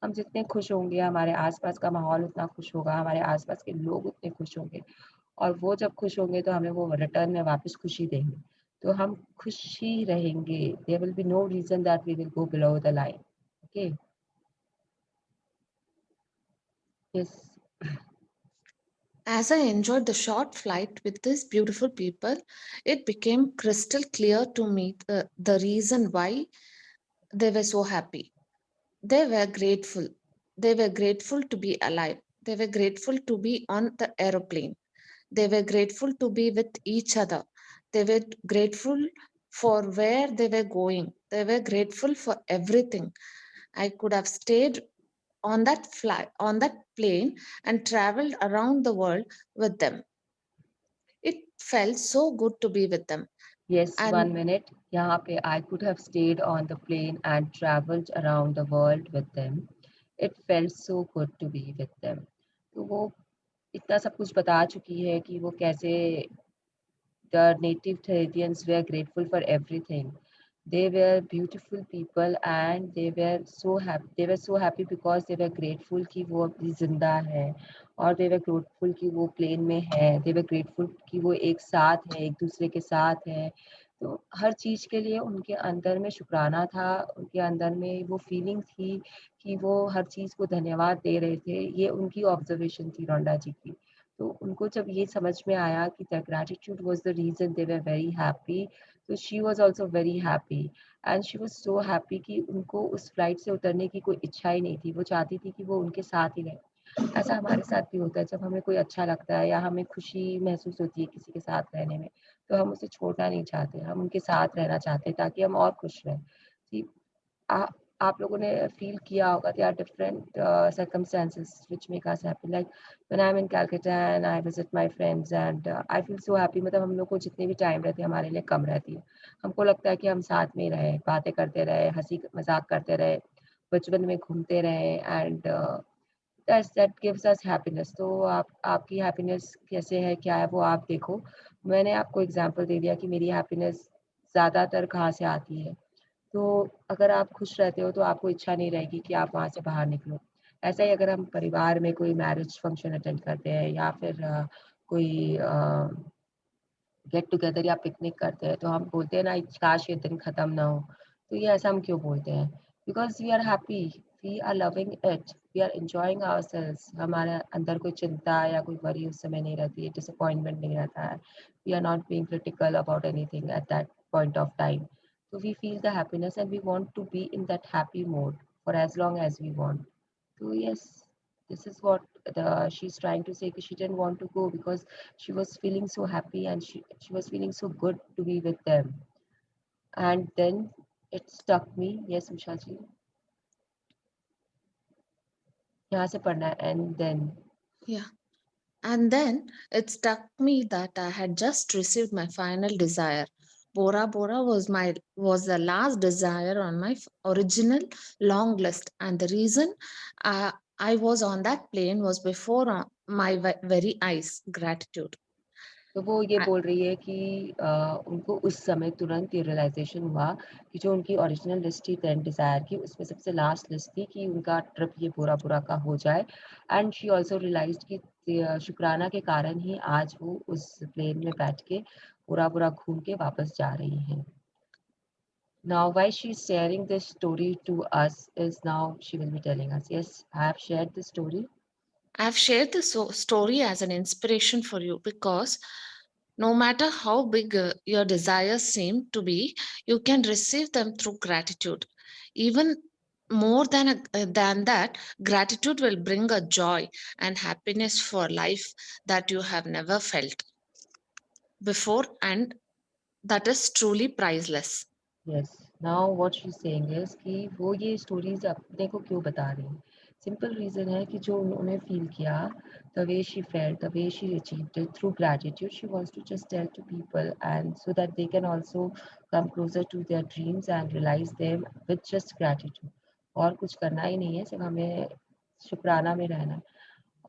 हम जितने खुश होंगे, हमारे आसपास का माहौल उतना खुश होगा, हमारे आसपास के लोग उतने खुश होंगे, और वो जब खुश होंगे तो हमें वो रिटर्न में वापस खुशी देंगे. तो हम खुश ही रहेंगे. There will be no reason that we will go below the line. Okay. Yes. As I enjoyed the short flight with these beautiful people, it became crystal clear to me the reason why they were so happy. They were grateful. They were grateful to be alive. They were grateful to be on the aeroplane. They were grateful to be with each other. They were grateful for where they were going. They were grateful for everything. I could have stayed on that plane and traveled around the world with them. It felt so good to be with them. Yes, And 1 minute. यहाँ पे I could have stayed on the plane and traveled around the world with them. It felt so good to be with them. तो वो इतना सब कुछ बता चुकी है कि वो कैसे the native Tahitians were grateful for everything. They were beautiful people and they were so happy. They were so happy because they were grateful कि वो अभी जिंदा है, और they were grateful कि वो प्लेन में है. They were grateful कि वो एक साथ है, एक दूसरे के साथ है. तो हर चीज के लिए उनके अंदर में शुक्राना था, उनके अंदर में वो फीलिंग थी कि वो हर चीज को धन्यवाद दे रहे थे. ये उनकी ऑब्जर्वेशन थी रोंडा जी की. तो उनको जब ये समझ में आया कि the gratitude was the reason they were very happy, तो she was also very happy and she was so happy कि उनको उस फ्लाइट से उतरने की कोई इच्छा ही नहीं थी. वो चाहती थी कि वो उनके साथ ही रहे. ऐसा हमारे साथ भी होता है, जब हमें कोई अच्छा लगता है या हमें खुशी महसूस होती है किसी के साथ रहने में, तो हम उसे छोड़ना नहीं चाहते, हम उनके साथ रहना चाहते हैं ताकि हम और खुश रहें. आप लोगों ने फील किया होगा, there are different circumstances which make us happy. Like when I'm in Calcutta and I visit my friends and I feel so happy. मतलब हम लोग को जितने भी टाइम रहती है हमारे लिए कम रहती है. हमको लगता है कि हम साथ में ही रहे, बातें करते रहे, हंसी मजाक करते रहे, बचपन में घूमते रहे and that gives us happiness. तो आपकी हैप्पीनेस कैसे है, क्या है, वो आप देखो. मैंने आपको एग्जांपल दे दिया कि मेरी हैप्पीनेस ज़्यादातर कहाँ से आती है. तो अगर आप खुश रहते हो तो आपको इच्छा नहीं रहेगी कि आप वहाँ से बाहर निकलो. ऐसा ही अगर हम परिवार में कोई मैरिज फंक्शन अटेंड करते हैं या फिर कोई गेट टुगेदर या पिकनिक करते हैं तो हम बोलते हैं ना काश ये दिन खत्म ना हो. तो ये ऐसा हम क्यों बोलते हैं? Because we are happy, we are loving it, we are enjoying ourselves. हमारे अंदर कोई चिंता या कोई वरी उस समय नहीं रहती है, डिसअपॉइंटमेंट नहीं रहता है. We are not being critical about anything at that point of time. So we feel the happiness and we want to be in that happy mode for as long as we want. So yes, this is what she's trying to say. She didn't want to go because she was feeling so happy and she was feeling so good to be with them. And then it struck me. Yes, Usha ji. यहाँ से पढ़ना है and then. Yeah. And then it struck me that I had just received my final desire. Bora Bora was the last desire on my original long list, and the reason I was on that plane was before my very eyes. Gratitude. तो वो ये I- बोल रही है कि उनको उस समय तुरंत ये रियलाइजेशन हुआ कि जो उनकी ओरिजिनल लिस्ट थी 10 डिज़ायर की, उसमें सबसे लास्ट लिस्ट थी कि उनका ट्रिप ये पूरा पूरा का हो जाए. एंड शी ऑल्सो रियलाइज्ड कि शुक्राना के कारण ही आज वो उस प्लेन में बैठ के पूरा पूरा घूम के वापस जा रही हैं. Now why she's sharing this story to us is now she will be telling us. Yes, I have shared this story. I've shared this story as an inspiration for you because no matter how big your desires seem to be, you can receive them through gratitude. Even more than that, gratitude will bring a joy and happiness for life that you have never felt before, and that is truly priceless. Yes. Now what she's saying is कि वो ये stories अपने को क्यों बता रही है. Simple reason है कि जो उन्होंने feel किया, the way she felt, the way she achieved it through gratitude, she wants to just tell to people and so that they can also come closer to their dreams and realize them with just gratitude. और कुछ करना ही नहीं है, सिर्फ हमें शुक्राना में रहना है.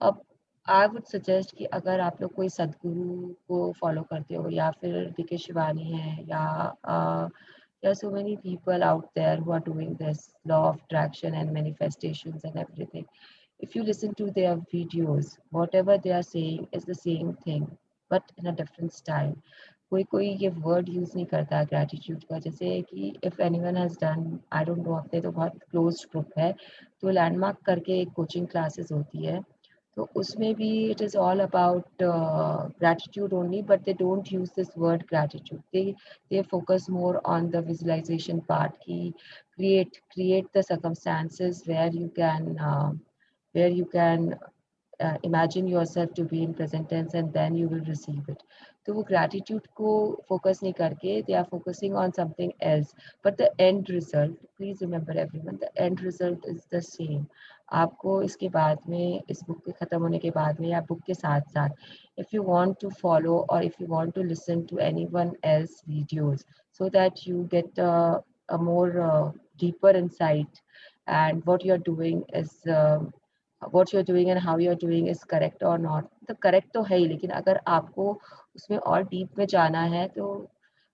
अब आई वुड सजेस्ट कि अगर आप लोग कोई सदगुरु को फॉलो करते हो या फिर डीके शिवानी है या there are so many people out there who are doing this law of attraction and manifestations and everything. If you listen to their videos, whatever they are saying is the same thing, but in a different style. कोई कोई ये word use नहीं करता gratitude का. जैसे कि if anyone has done, I don't no, अपने तो बहुत क्लोज ग्रुप है तो लैंडमार्क करके एक कोचिंग क्लासेस होती है. तो उसमें भी it is all about gratitude only, but they don't use this word gratitude. They focus more on the visualization part. कि create the circumstances where you can imagine yourself to be in present tense and then you will receive it. तो वो gratitude को focus नहीं करके they are focusing on something else. But the end result, please remember everyone, the end result is the same. आपको इसके बाद में, इस बुक के ख़त्म होने के बाद में या बुक के साथ साथ, if you want to follow or if you want to listen to anyone else videos so that you get a more deeper insight and what you're doing and how you're doing is correct or not. तो correct तो है ही, लेकिन अगर आपको उसमें और deep में जाना है तो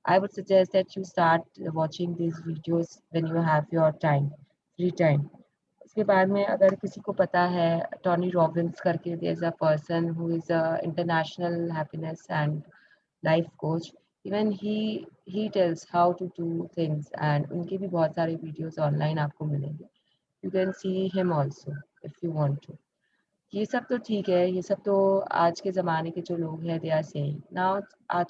I would suggest that you start watching these videos when you have your time, free time. उसके बाद में अगर किसी को पता है, टॉनी रॉबिन्स करके, there is a person who is a international happiness and life coach. Even he tells how to do things and उनके भी बहुत सारे videos online आपको मिलेंगे. You can see him also if you want to. ये सब तो ठीक है, ये सब तो आज के ज़माने के जो लोग हैं दे आर सेइंग. नाउ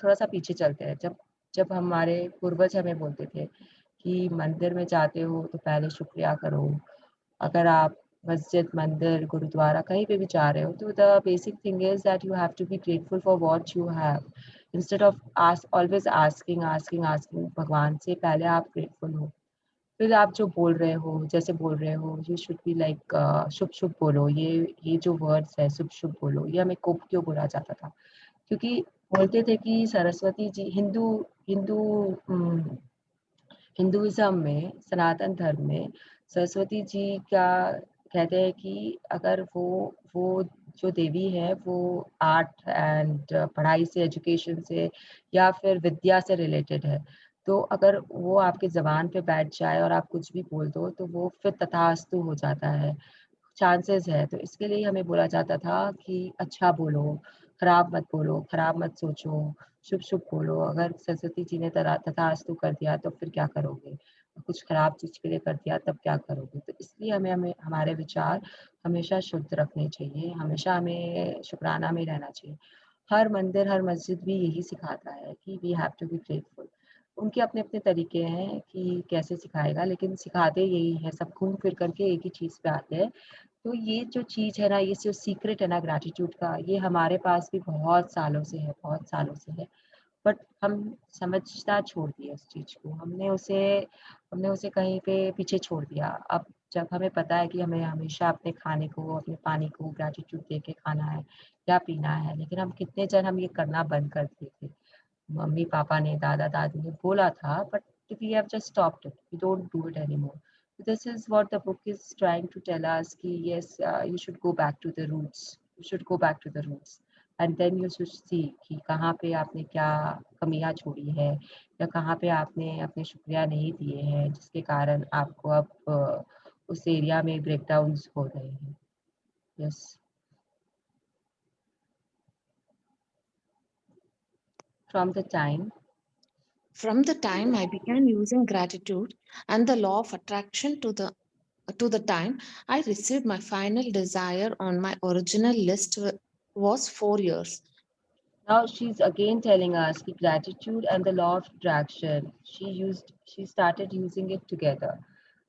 थोड़ा सा पीछे चलते हैं. जब जब हमारे पूर्वज हमें बोलते थे कि मंदिर में जाते हो तो पहले शुक्रिया करो. अगर आप मस्जिद, मंदिर, गुरुद्वारा कहीं पे भी जा रहे हो तो the basic thing is that you have to be grateful for what you have. Instead of always asking भगवान से, पहले आप ग्रेटफुल हो. फिर आप जो बोल रहे हो, जैसे बोल रहे हो, यू शुड बी लाइक शुभ शुभ बोलो, ये जो वर्ड्स है शुभ शुभ बोलो, ये हमें कोप क्यों बोला जाता था? क्योंकि बोलते थे कि सरस्वती जी हिंदू हिंदू हिंदुइज्म में, सनातन धर्म में सरस्वती जी का कहते हैं कि अगर वो जो देवी है वो आर्ट एंड पढ़ाई से, एजुकेशन से या फिर विद्या से रिलेटेड है। तो अगर वो आपके ज़बान पे बैठ जाए और आप कुछ भी बोल दो तो वो फिर तथास्तु हो जाता है, चांसेस है। तो इसके लिए हमें बोला जाता था कि अच्छा बोलो, खराब मत बोलो, खराब मत सोचो, शुभ शुभ बोलो। अगर सरस्वती जी ने तथास्तु कर दिया तो फिर क्या करोगे? कुछ खराब चीज़ के लिए कर दिया तब क्या करोगे? तो इसलिए हमें हमें हमारे विचार हमेशा शुद्ध रखने चाहिए, हमेशा हमें शुकराना में रहना चाहिए। हर मंदिर, हर मस्जिद भी यही सिखाता है कि we have to be grateful. उनके अपने-अपने तरीके हैं कि कैसे सिखाएगा, लेकिन सिखाते यही हैं, सब घूम फिर कर के एक ही चीज़ पे आते हैं। तो ये जो चीज़ है ना, ये जो सीक्रेट है ना ग्रैटिट्यूड का, ये हमारे पास भी बहुत सालों से है, बहुत सालों से है। बट हम समझना छोड़ दिए उस चीज़ को, हमने उसे कहीं पे पीछे छोड़ दिया। अब जब हमें पता है कि हमें हमेशा अपने खाने को, अपने पानी को ग्रैटिट्यूड दे के खाना है या पीना है, लेकिन हम कितने जन हम ये करना बंद कर दिए थे। मम्मी पापा ने, दादा दादी ने बोला था, but we have just stopped it, we don't do it anymore. This is what the book is trying to tell us कि yes, you should go back to the roots, you should go back to the roots and then you should see कि कहाँ पे आपने क्या कमियां छोड़ी है या कहाँ पे आपने अपने शुक्रिया नहीं दिए हैं जिसके कारण आपको अब उस एरिया में ब्रेकडाउन्स हो रहे हैं। Yes. From the time From the time I began using gratitude and the law of attraction to the time I received my final desire on my original list was 4 years. now she's again telling us the gratitude and the law of attraction. She started using it together.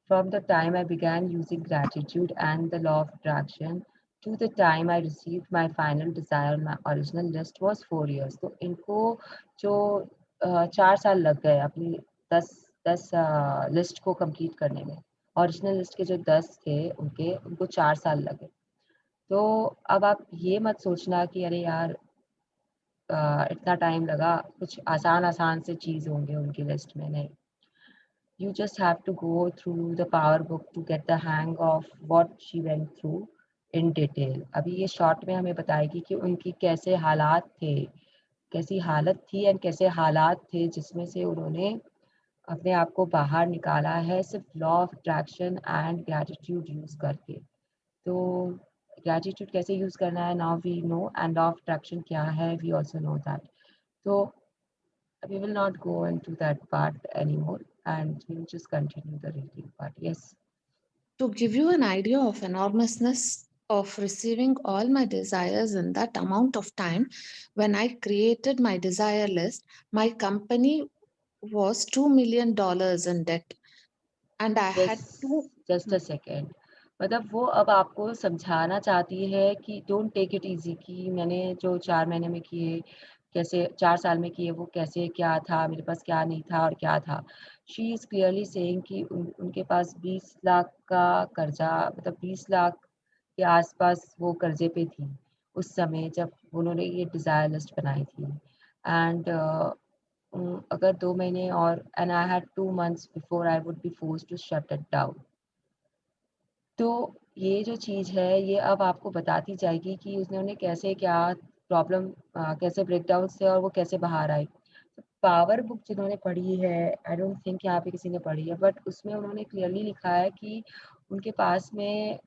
From the time I began using gratitude and the law of attraction to the time I received my final desire on my original list was 4 years. तो इनको जो 4 साल लग गए अपनी 10 list को complete करने में। ओरिजिनल लिस्ट के जो 10 थे उनको 4 साल लगे। तो अब आप ये मत सोचना कि अरे यार इतना टाइम लगा, कुछ आसान से चीज़ होंगे उनकी लिस्ट में, नहीं। You just have to go through the power book to get the hang of what she went through in detail. अभी ये शॉर्ट में हमें बताएगी कि उनकी कैसे हालात थे, कैसी हालत थी एंड कैसे हालात थे जिसमें से उन्होंने अपने आप को बाहर निकाला है सिर्फ law of attraction and gratitude use करके। तो ग्रैटिट्यूड कैसे यूज करना है now we know, and law of attraction क्या है वी ऑल्सो नो दैट। तो we will not go into that part anymore and we will just continue the reading part. Yes. To give you an idea of enormousness of receiving all my desires in that amount of time, when I created my desire list, my company was $2 million in debt. And I had to. Just a second. मतलब वो अब आपको समझाना चाहती है कि don't take it easy, कि मैंने जो 4 महीने में किए, कैसे 4 साल में किए, वो कैसे क्या था, मेरे पास क्या नहीं था और क्या था। शी इज़ क्लियरली सेइंग कि उनके पास 20 लाख का कर्जा, मतलब 20 लाख के आसपास वो कर्जे पे थी उस समय जब उन्होंने ये डिज़ायर लिस्ट बनाई थी। एंड अगर 2 महीने और, and I had 2 months before I would be forced to shut it down. तो ये जो चीज़ है ये अब आपको बताती जाएगी कि उन्होंने कैसे क्या प्रॉब्लम, कैसे ब्रेकडाउन्स थे और वो कैसे बाहर आए। पावर बुक जिन्होंने पढ़ी है, आई डोंट थिंक यहाँ पे किसी ने पढ़ी है, बट उसमें उन्होंने क्लियरली लिखा है कि उनके पास में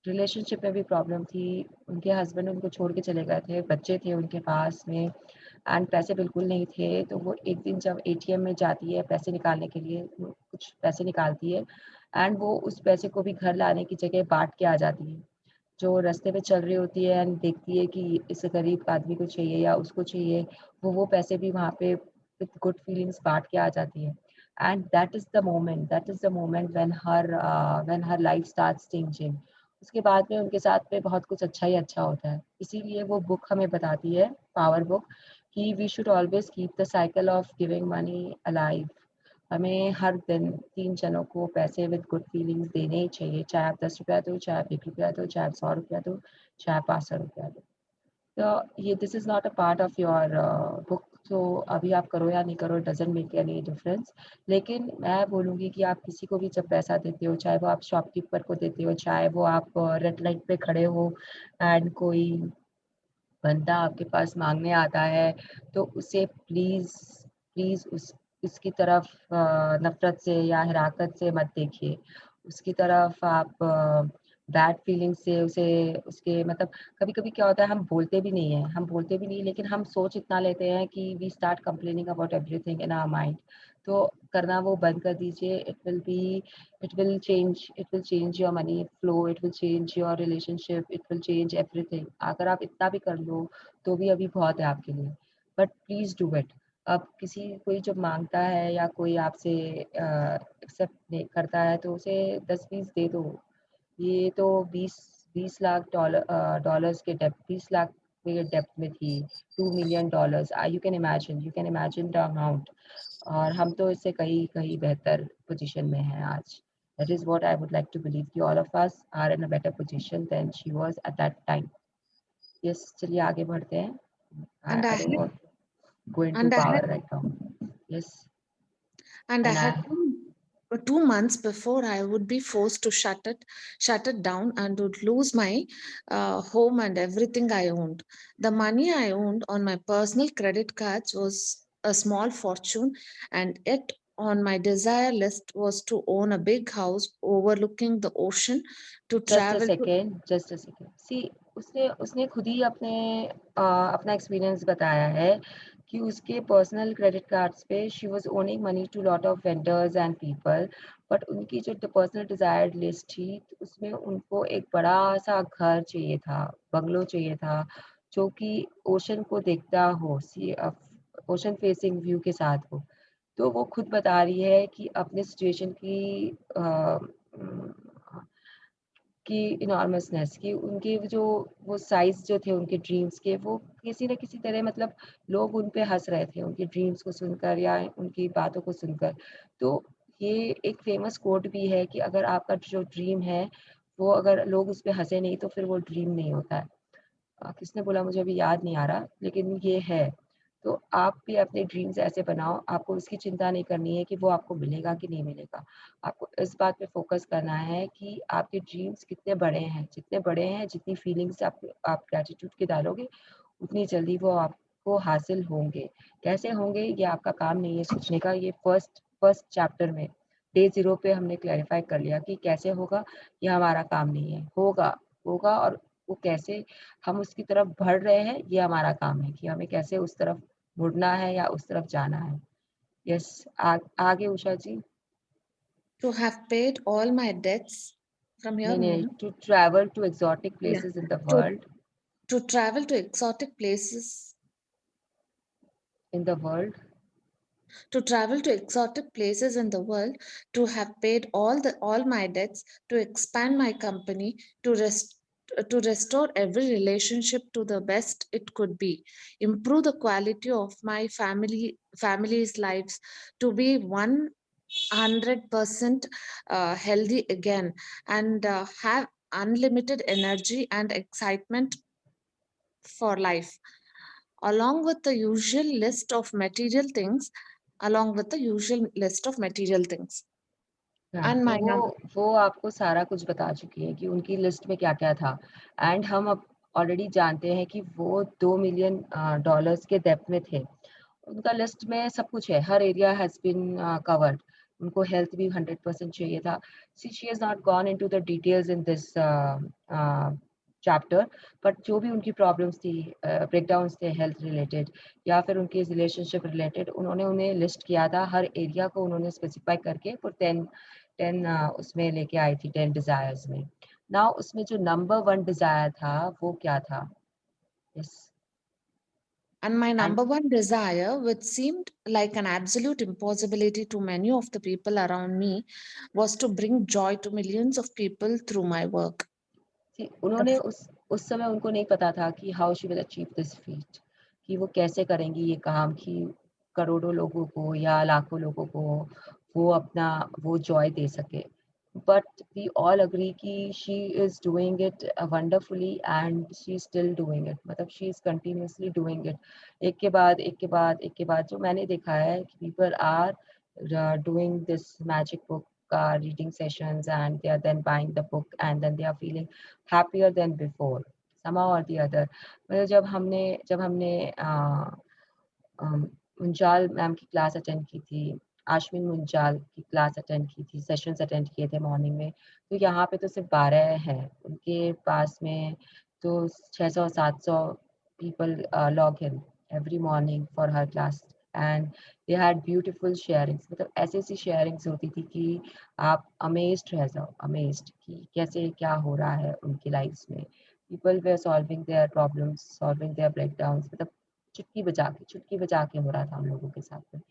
रिलेशनशिप में भी प्रॉब्लम थी, उनके हस्बैंड उनको छोड़ के चले गए थे, बच्चे थे उनके पास में एंड पैसे बिल्कुल नहीं थे। तो वो एक दिन जब एटीएम में जाती है पैसे निकालने के लिए, कुछ पैसे निकालती है एंड वो उस पैसे को भी घर लाने की जगह बांट के आ जाती है। जो रास्ते पे चल रही होती है एंड देखती है कि इस गरीब आदमी को चाहिए या उसको चाहिए, वो पैसे भी वहाँ पे विद गुड फीलिंग्स बांट के आ जाती है। And that is the moment when her life starts changing. उसके बाद में उनके साथ में बहुत कुछ अच्छा ही अच्छा होता है। इसीलिए वो बुक हमें बताती है, पावर बुक, कि we should always keep the cycle of giving money alive. हमें हर दिन 3 जनों को पैसे विद गुड फीलिंग्स देने ही चाहिए, चाहे आप 10 रुपया दो, चाहे आप 1 रुपया दो, चाहे आप 100 रुपया दो, चाहे आप 500 रुपया दो। तो ये this is not a part of your book, तो अभी आप करो या नहीं करो, डजंट मेक एनी डिफरेंस। लेकिन मैं बोलूँगी कि आप किसी को भी जब पैसा देते हो, चाहे वो आप शॉपकीपर को देते हो, चाहे वो आप रेड लाइट पे खड़े हो एंड कोई बंदा आपके पास माँगने आता है, तो उसे प्लीज़ उसकी तरफ नफ़रत से या हिराकत से मत देखिए। उसकी तरफ आप बैड फीलिंग से उसे उसके मतलब कभी-कभी क्या होता है, हम बोलते भी नहीं लेकिन हम सोच इतना लेते हैं कि we start complaining about everything in our mind. तो करना वो बंद कर दीजिए। It will change your money flow, it will change your relationship, it will change everything. अगर आप इतना भी कर लो तो भी अभी बहुत है आपके लिए, बट प्लीज़ डू इट। अब कोई जब माँगता है या कोई आपसे एक्सेप्ट नहीं करता है तो उसे 10-20 दे दो। ये तो 20 लाख डॉलर्स के डेब्ट, 20 लाख के डेब्ट में थी, $2 million. You can imagine the amount. और हम तो इससे कहीं बेहतर पोजीशन में हैं आज। That is what I would like to believe कि all of us are in a better position than she was at that time. Yes, चलिए आगे बढ़ते हैं। And I I don't had want to go into and I power had right now. Yes, and I and had I 2 months before I would be forced to shut it down and would lose my home and everything I owned. The money I owned on my personal credit cards was a small fortune, and yet on my desire list was to own a big house overlooking the ocean, to just a travel to second just a second see उसने खुद ही अपना experience बताया है कि उसके personal credit cards पे she was owing money to lot of vendors and people, but उनकी जो पर्सनल डिजायर्ड लिस्ट थी उसमें उनको एक बड़ा सा घर चाहिए था, बंगलो चाहिए था जो कि ओशन को देखता हो, सी ओशन फेसिंग व्यू के साथ हो। तो वो खुद बता रही है कि अपने सिचुएशन की इनॉर्मसनेस कि उनके वो साइज़ जो थे उनके ड्रीम्स के, वो किसी न किसी तरह मतलब लोग उन पे हँस रहे थे उनके ड्रीम्स को सुनकर या उनकी बातों को सुनकर। तो ये एक फ़ेमस कोट भी है कि अगर आपका जो ड्रीम है, वो अगर लोग उस पे हँसे नहीं तो फिर वो ड्रीम नहीं होता है। किसने बोला मुझे अभी याद नहीं आ रहा, लेकिन ये है। तो आप भी अपने ड्रीम्स ऐसे बनाओ, आपको इसकी चिंता नहीं करनी है कि वो आपको मिलेगा कि नहीं मिलेगा। आपको इस बात पे फ़ोकस करना है कि आपके ड्रीम्स कितने बड़े हैं, जितने बड़े हैं, जितनी फीलिंग्स आप ग्रैटिट्यूड की डालोगे, उतनी जल्दी वो आपको हासिल होंगे। कैसे होंगे ये आपका काम नहीं है सोचने का, ये फर्स्ट चैप्टर में डे 0 पे हमने क्लैरिफ़ाई कर लिया कि कैसे होगा, ये हमारा काम नहीं है। होगा और वो कैसे हम उसकी तरफ बढ़ रहे हैं, ये हमारा काम है कि हमें कैसे उस तरफ मुड़ना है या उस तरफ जाना है। यस, आगे उषा जी। to have paid all my debts from your नहीं, mom. To travel to exotic Yeah, places in the to world to travel to exotic places in the वर्ल्ड to travel to exotic places in the world, to have paid all my debts, to expand my company, to restore every relationship to the best it could be, improve the quality of my family's lives, to be 100% healthy again, and have unlimited energy and excitement for life, along with the usual list of material things, along with the usual list of material things. हाँ, And तो my num वो आपको सारा कुछ बता चुकी है कि उनकी लिस्ट में क्या-क्या था। एंड हम अब ऑलरेडी जानते हैं कि वो 2 मिलियन डॉलर्स के डेब्ट में थे। उनका लिस्ट में सब कुछ है, हर एरिया हैज़ बीन कवर्ड। उनको हेल्थ भी 100% चाहिए था। See she has not gone into the details in this chapter, but जो भी उनकी प्रॉब्लम्स थी, ब्रेकडाउन्स थे हेल्थ रिलेटेड या फिर उनके रिलेशनशिप रिलेटेड, उन्होंने उन्हें लिस्ट किया था, हर एरिया को उन्होंने स्पेसिफाई करके फिर 10 उसमें लेके आई थी 10 डिज़ायर्स में। नाउ उसमें जो नंबर 1 डिज़ायर था, वो क्या था? Yes and my and number one desire, which seemed like an absolute impossibility to many of the people around me, was to bring joy to millions of people through my work. The उन्होंने उस समय उनको नहीं पता था कि how she will achieve this feet, कि वो कैसे करेंगी ये काम, कि करोड़ों लोगों को या लाखों लोगों को वो जॉय दे सके। बट वी ऑल अग्री कि she is doing it wonderfully and she is still doing it, मतलब she is continuously doing it. एक के बाद एक के बाद एक के बाद जो मैंने देखा है कि people are doing this magic book reading sessions, and they are then buying the book, and then they are feeling happier than before somehow or the other। मतलब जब हमने मुंजाल मैम की क्लास अटेंड की थी, आशमीन मुंजाल की क्लास अटेंड की थी, sessions attend किए थे मॉर्निंग में, तो यहाँ पे तो सिर्फ 12 हैं, उनके पास में तो 600-700 people log in every morning for her class, and they had beautiful sharings। मतलब ऐसी शेयरिंग्स होती थी कि आप अमेज्ड रह जाओ, अमेज्ड कि कैसे क्या हो रहा है उनकी लाइफ्स में। people were solving their problems, solving their breakdowns, मतलब चुटकी बजा के हो रहा था हम लोगों के साथ में,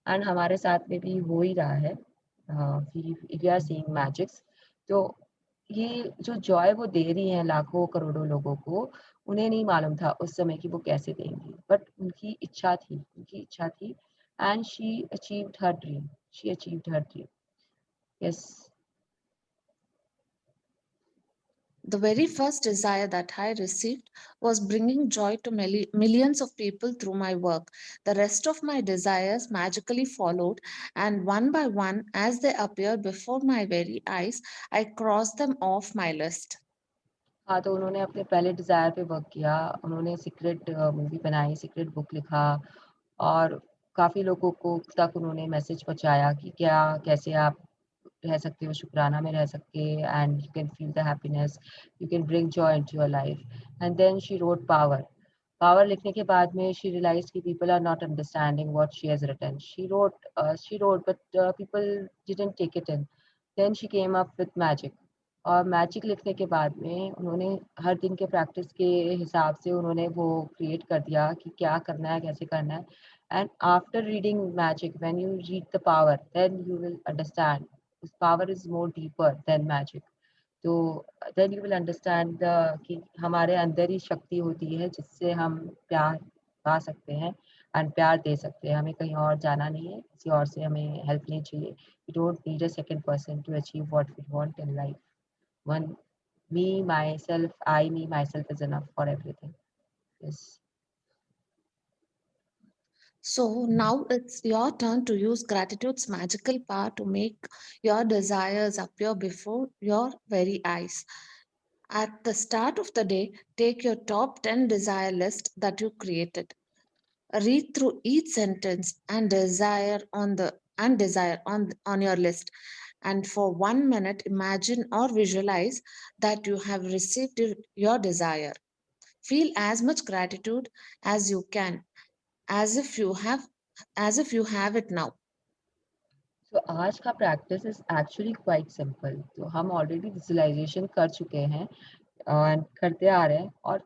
एंड हमारे साथ में भी हो ही रहा है। We are seeing magics. तो ये जो जॉय वो दे रही हैं लाखों करोड़ों लोगों को, उन्हें नहीं मालूम था उस समय कि वो कैसे देंगी, बट उनकी इच्छा थी and she achieved her dream. Yes. The very first desire that I received was bringing joy to millions of people through my work. The rest of my desires magically followed, and one by one, as they appeared before my very eyes, I crossed them off my list. हाँ, तो उन्होंने अपने पहले desire पे work किया, उन्होंने secret movie बनाई, secret book लिखा, और काफ़ी लोगों को तक उन्होंने मैसेज पहुँचाया कि कैसे आप रह सकते हो, शुक्राना में रह सकते, and you can feel the happiness, you can bring joy into your life. And then she wrote power लिखने के बाद में शी रियलाइज्ड कि people are not understanding what she has written. She wrote but people didn't take it in. Then she came up with magic, और magic लिखने के बाद में उन्होंने हर दिन के प्रैक्टिस के हिसाब से उन्होंने वो क्रिएट कर दिया कि क्या करना है, कैसे करना है। And after reading Magic, when you read the Power, then you will understand this Power is more deeper than Magic. तो then you will understand the कि हमारे अंदर ही शक्ति होती है जिससे हम प्यार पा सकते हैं एंड प्यार दे सकते हैं। हमें कहीं और जाना नहीं है, किसी और से हमें हेल्प नहीं चाहिए। We don't need a second person to achieve what we want in life. One, me, myself is enough for everything. Yes. So now it's your turn to use gratitude's magical power to make your desires appear before your very eyes. At the start of the day, take your top 10 desire list that you created. Read through each sentence and desire on your list. And for 1 minute, imagine or visualize that you have received your desire. Feel as much gratitude as you can, as if you have it now. So आज का practice is actually quite simple. तो हम already visualisation कर चुके हैं और करते आ रहे हैं, और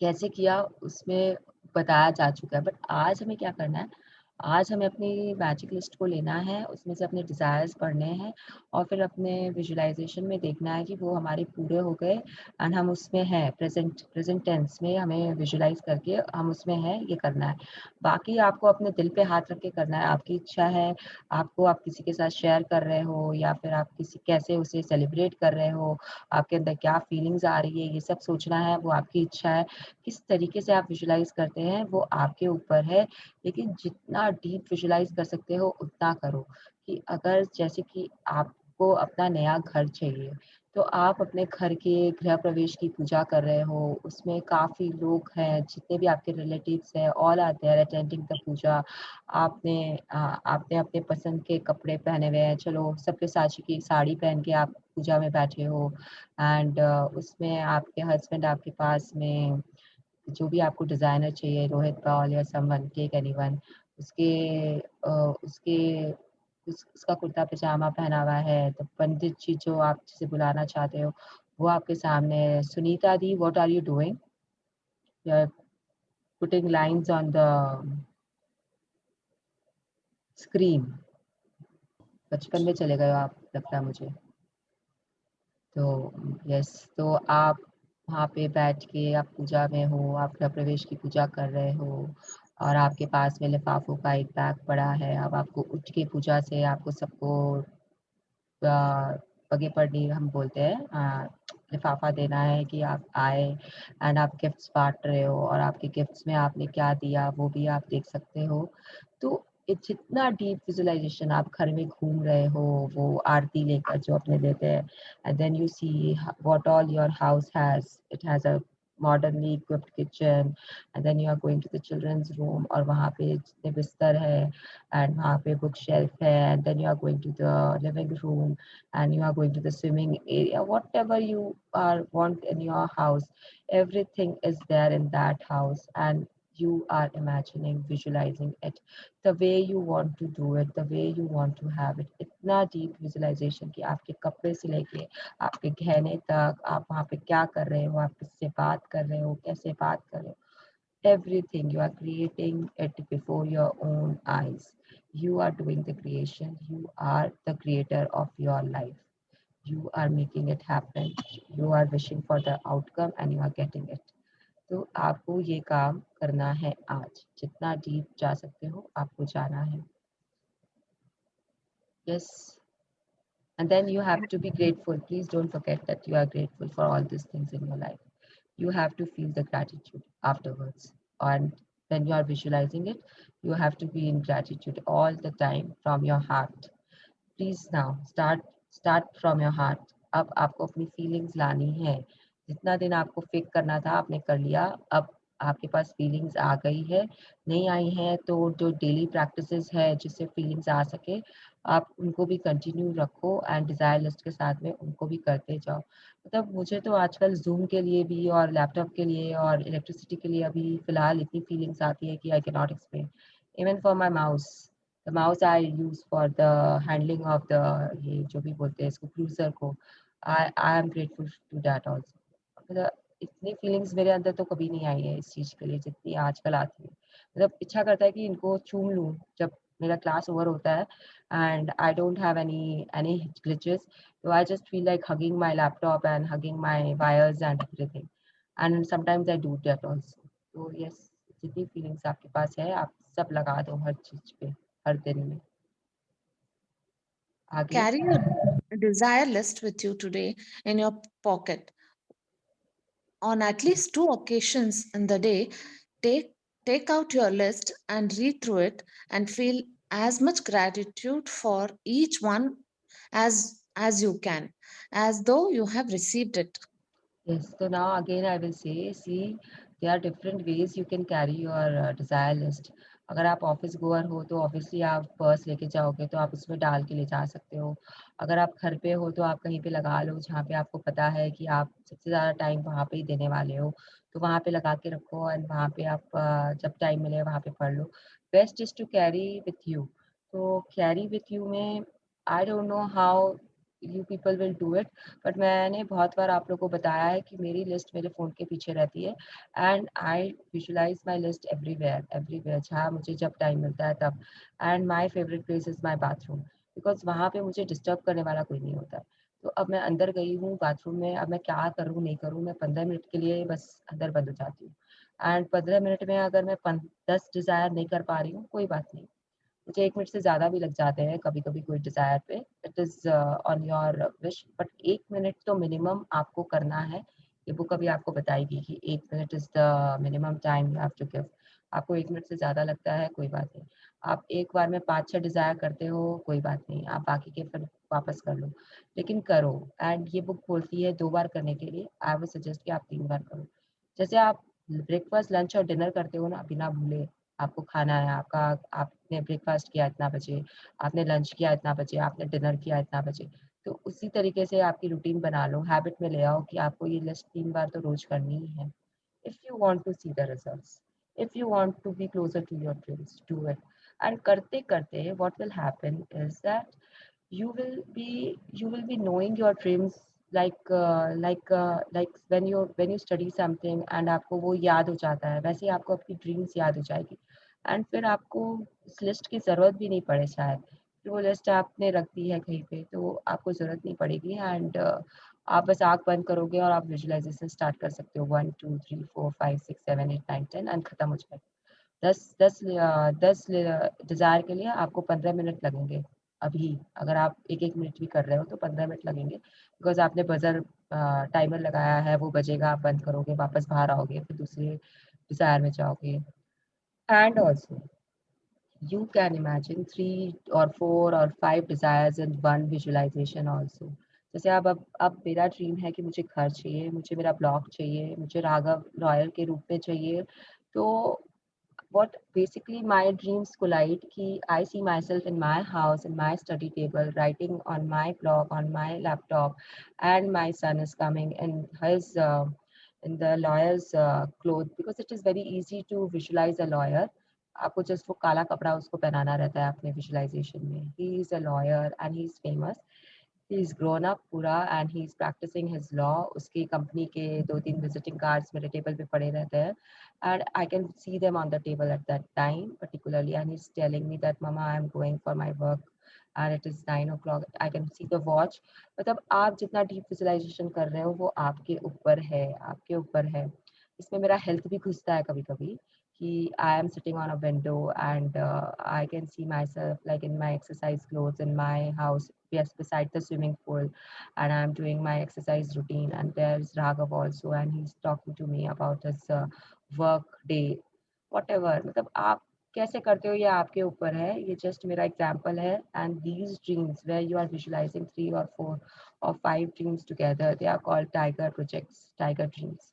कैसे किया उसमें बताया जा चुका है। बट आज हमें क्या करना है, आज हमें अपनी मैजिक लिस्ट को लेना है, उसमें से अपने डिज़ायर्स पढ़ने हैं, और फिर अपने विजुअलाइजेशन में देखना है कि वो हमारे पूरे हो गए एंड हम उसमें हैं, प्रेजेंट टेंस में हमें विजुअलाइज करके हम उसमें हैं, ये करना है। बाकी आपको अपने दिल पे हाथ रख के करना है। आपकी इच्छा है, आप किसी के साथ शेयर कर रहे हो या फिर आप कैसे उसे सेलिब्रेट कर रहे हो, आपके अंदर क्या फीलिंग्स आ रही है, ये सब सोचना है। वो आपकी इच्छा है। किस तरीके से आप विजुअलाइज करते हैं वो आपके ऊपर है, लेकिन जितना डीप विजुअलाइज कर सकते हो उतना करो। कि अगर जैसे कि आपको अपना नया घर चाहिए, तो आप अपने घर के गृह प्रवेश की पूजा कर रहे हो, उसमें काफ़ी लोग हैं, जितने भी आपके रिलेटिव्स हैं, all are there attending the puja. आपने अपने पसंद के कपड़े पहने हुए हैं, चलो सब्यसाची की साड़ी पहन के आप पूजा में बैठे हो, एंड उसमें आपके हस्बैंड आपके पास में जो भी आपको डिज़ाइनर चाहिए, रोहित पॉल या समवन, टेक एनीवन, उसके उसके उसका कुर्ता पजामा पहना हुआ है। तो पंडित जी जो आप जिसे बुलाना चाहते हो वो आपके सामने है। Sunita di, what are you doing? You are putting lines on the screen. बचपन में चले गए हो आप, लगता है मुझे। तो यस, तो आप वहाँ पे बैठ के आप पूजा में हो, आप गृह प्रवेश की पूजा कर रहे हो, और आपके पास में लिफाफों का एक बैग पड़ा है। अब आपको उठ के पूजा से आपको सबको पगे पड़नी हम बोलते हैं, लिफाफा देना है कि आप आए एंड आप गिफ्ट्स बांट रहे हो और आपके गिफ्ट्स में आपने क्या दिया वो भी आप देख सकते हो। तो जितना डीप विजुअलाइजेशन आप घर में घूम रहे हो वो आरती लेकर जो अपने देते हैं and then you see what all your house has, it has a modernly equipped kitchen and then you are going to the children's room और वहाँ पे जितने बिस्तर है and वहाँ पे बुक शेल्फ है and then you are going to the living room and you are going to the swimming area, whatever you are want in your house, everything is there in that house and you are imagining, visualizing it the way you want to do it, the way you want to have it. इतना deep visualization कि आपके कपड़े से लेके आपके गहने तक, आप वहाँ पे क्या कर रहे हो, आप किससे बात कर रहे हो, कैसे बात कर रहे हो, everything you are creating it before your own eyes. You are doing the creation, you are the creator of your life. You are making it happen, you are wishing for the outcome and you are getting it. तो आपको ये काम करना है आज, जितना deep जा सकते हो आपको जाना है. Yes. And then you have to be grateful. Please don't forget that you are grateful for all these things in your life. You have to feel the gratitude afterwards. And when you are visualizing it, you have to be in gratitude all the time from your heart. Please now start from your heart. अब आपको अपनी feelings लानी है. जितना दिन आपको fake करना था आपने कर लिया. अब आपके पास फीलिंग्स आ गई है, नहीं आई है तो जो डेली प्रैक्टिसेस है जिससे फीलिंग्स आ सके आप उनको भी कंटिन्यू रखो एंड डिज़ायर लिस्ट के साथ में उनको भी करते जाओ. मतलब मुझे तो आजकल जूम के लिए भी और लैपटॉप के लिए और इलेक्ट्रिसिटी के लिए अभी फ़िलहाल इतनी फीलिंग्स आती है कि I can not explain. Even for my mouse, the mouse I use for the handling of the ये जो भी बोलते हैं इसको क्रूज़र को, I am grateful to that also. मतलब इतनी फीलिंग्स मेरे अंदर तो कभी नहीं आई है इस चीज़ के लिए जितनी आजकल आती है. मतलब इच्छा करता है कि इनको चूम लूँ जब मेरा क्लास ओवर होता है and I don't have any glitches, so I just feel like hugging my laptop and hugging my wires and everything, and sometimes I do that also. So yes, जितनी feelings आपके पास है आप सब लगा दो हर चीज पे हर दिन में. आगे Carry your desire list with you today in your pocket. On at least 2 occasions in the day, take take out your list and read through it and feel as much gratitude for each one as you can, as though you have received it. Yes, so now again I will say, see, there are different ways you can carry your desire list. अगर आप office goer हो तो obviously आप purse लेके जाओगे तो आप उसमें डाल के ले जा सकते हो. अगर आप घर पे हो तो आप कहीं पे लगा लो जहाँ पे आपको पता है कि आप सबसे ज़्यादा टाइम वहाँ पे ही देने वाले हो, तो वहाँ पे लगा के रखो एंड वहाँ पे आप जब टाइम मिले वहाँ पे पढ़ लो. Best is to carry with you. तो कैरी विथ यू में I don't know how you people will do it, but मैंने बहुत बार आप लोगों को बताया है कि मेरी लिस्ट मेरे फ़ोन के पीछे रहती है and I visualise my list everywhere everywhere जहाँ मुझे जब टाइम मिलता है तब. And my favourite place is my bathroom because वहाँ पे मुझे डिस्टर्ब करने वाला कोई नहीं होता है. तो अब मैं अंदर गई हूँ बाथरूम में, अब मैं क्या करूँ नहीं करूँ, मैं 15 मिनट के लिए बस अंदर बंद हो जाती हूँ एंड 15 मिनट में अगर मैं 10 डिज़ायर नहीं कर पा रही हूँ कोई बात नहीं, मुझे 1 मिनट से ज़्यादा भी लग जाते हैं कभी-कभी कोई डिज़ायर पे. It is on your wish, but 1 minute तो मिनिमम आपको करना है. ये बुक अभी आपको बताएगी कि 1 minute is the minimum time you have to give. आपको 1 मिनट से ज़्यादा लगता है कोई बात नहीं. आप एक बार में 5-6 डिज़ायर करते हो कोई बात नहीं, आप बाकी के फिर वापस कर लो. लेकिन करो एंड ये बुक बोलती है 2 बार करने के लिए, आई वुड सजेस्ट कि आप 3 बार करो. जैसे आप ब्रेकफास्ट, लंच और डिनर करते हो ना बिना भूले, आपको खाना है आपका, आपने ब्रेकफास्ट किया इतना बजे, आपने लंच किया इतना बजे, आपने डिनर किया इतना बजे, तो उसी तरीके से आपकी रूटीन बना लो, हैबिट में ले आओ कि आपको ये लिस्ट 3 बार तो रोज करनी ही है. If you want to see the results, if you want to be closer to your dreams, do it. And करते करते what will happen is that you will be knowing your dreams like when you study something and आपको वो याद हो जाता है, वैसे ही आपको अपनी ड्रीम्स याद हो जाएगी एंड फिर आपको इस लिस्ट की ज़रूरत भी नहीं पड़े शायद. फिर वो लिस्ट आपने रख दी है कहीं पे तो आपको ज़रूरत नहीं पड़ेगी एंड आप बस आँख बंद करोगे और आप विजुअलाइजेशन स्टार्ट कर सकते हो. 1 2 3 4 5 6 7 8 9 10 एंड खत्म हो जाएगा. 10 डिजायर के लिए आपको 15 मिनट लगेंगे। अभी अगर आप एक मिनट भी कर रहे हो तो 15 मिनट लगेंगे, बिकॉज आपने बजर टाइमर लगाया है, वो बजेगा, आप बंद करोगे, वापस बाहर आओगे, फिर दूसरे डिजायर में जाओगे। And also you can imagine 3 or 4 or 5 desires in one visualization also. जैसे अब मेरा ड्रीम है कि मुझे घर चाहिए, मुझे मेरा ब्लॉग चाहिए, मुझे राघव रॉयल के रूप में चाहिए। तो what basically my dreams collide ki I see myself in my house, in my study table, writing on my blog, on my laptop, and my son is coming in his in the lawyer's clothes, because it is very easy to visualize a lawyer. आपको just वो काला कपड़ा उसको पहनाना रहता है अपने visualisation में। He is a lawyer and he is famous, he is grown up पूरा and he is practising his law. उसकी कंपनी के 2-3 विजिटिंग कार्ड्स मेरे टेबल पे पड़े रहते हैं, and I can see them on the table at that time particularly, and he's telling me that mama I am going for my work and it is 9 o'clock. I can see the watch. मतलब आप जितना deep visualisation कर रहे हो वो आपके ऊपर है, आपके ऊपर है। इसमें मेरा हेल्थ भी घुसता है कभी कभी कि I am sitting on a window and I can see myself like in my exercise clothes in my house, yes, beside the swimming pool, and I'm doing my exercise routine, and there's Raghav also, and he's talking to me about his work day, whatever. मतलब आप कैसे करते हो ये आपके ऊपर है, ये जस्ट मेरा एग्जांपल है। And these dreams where you are visualising 3 or 4 or 5 dreams together, they are called tiger projects, tiger dreams.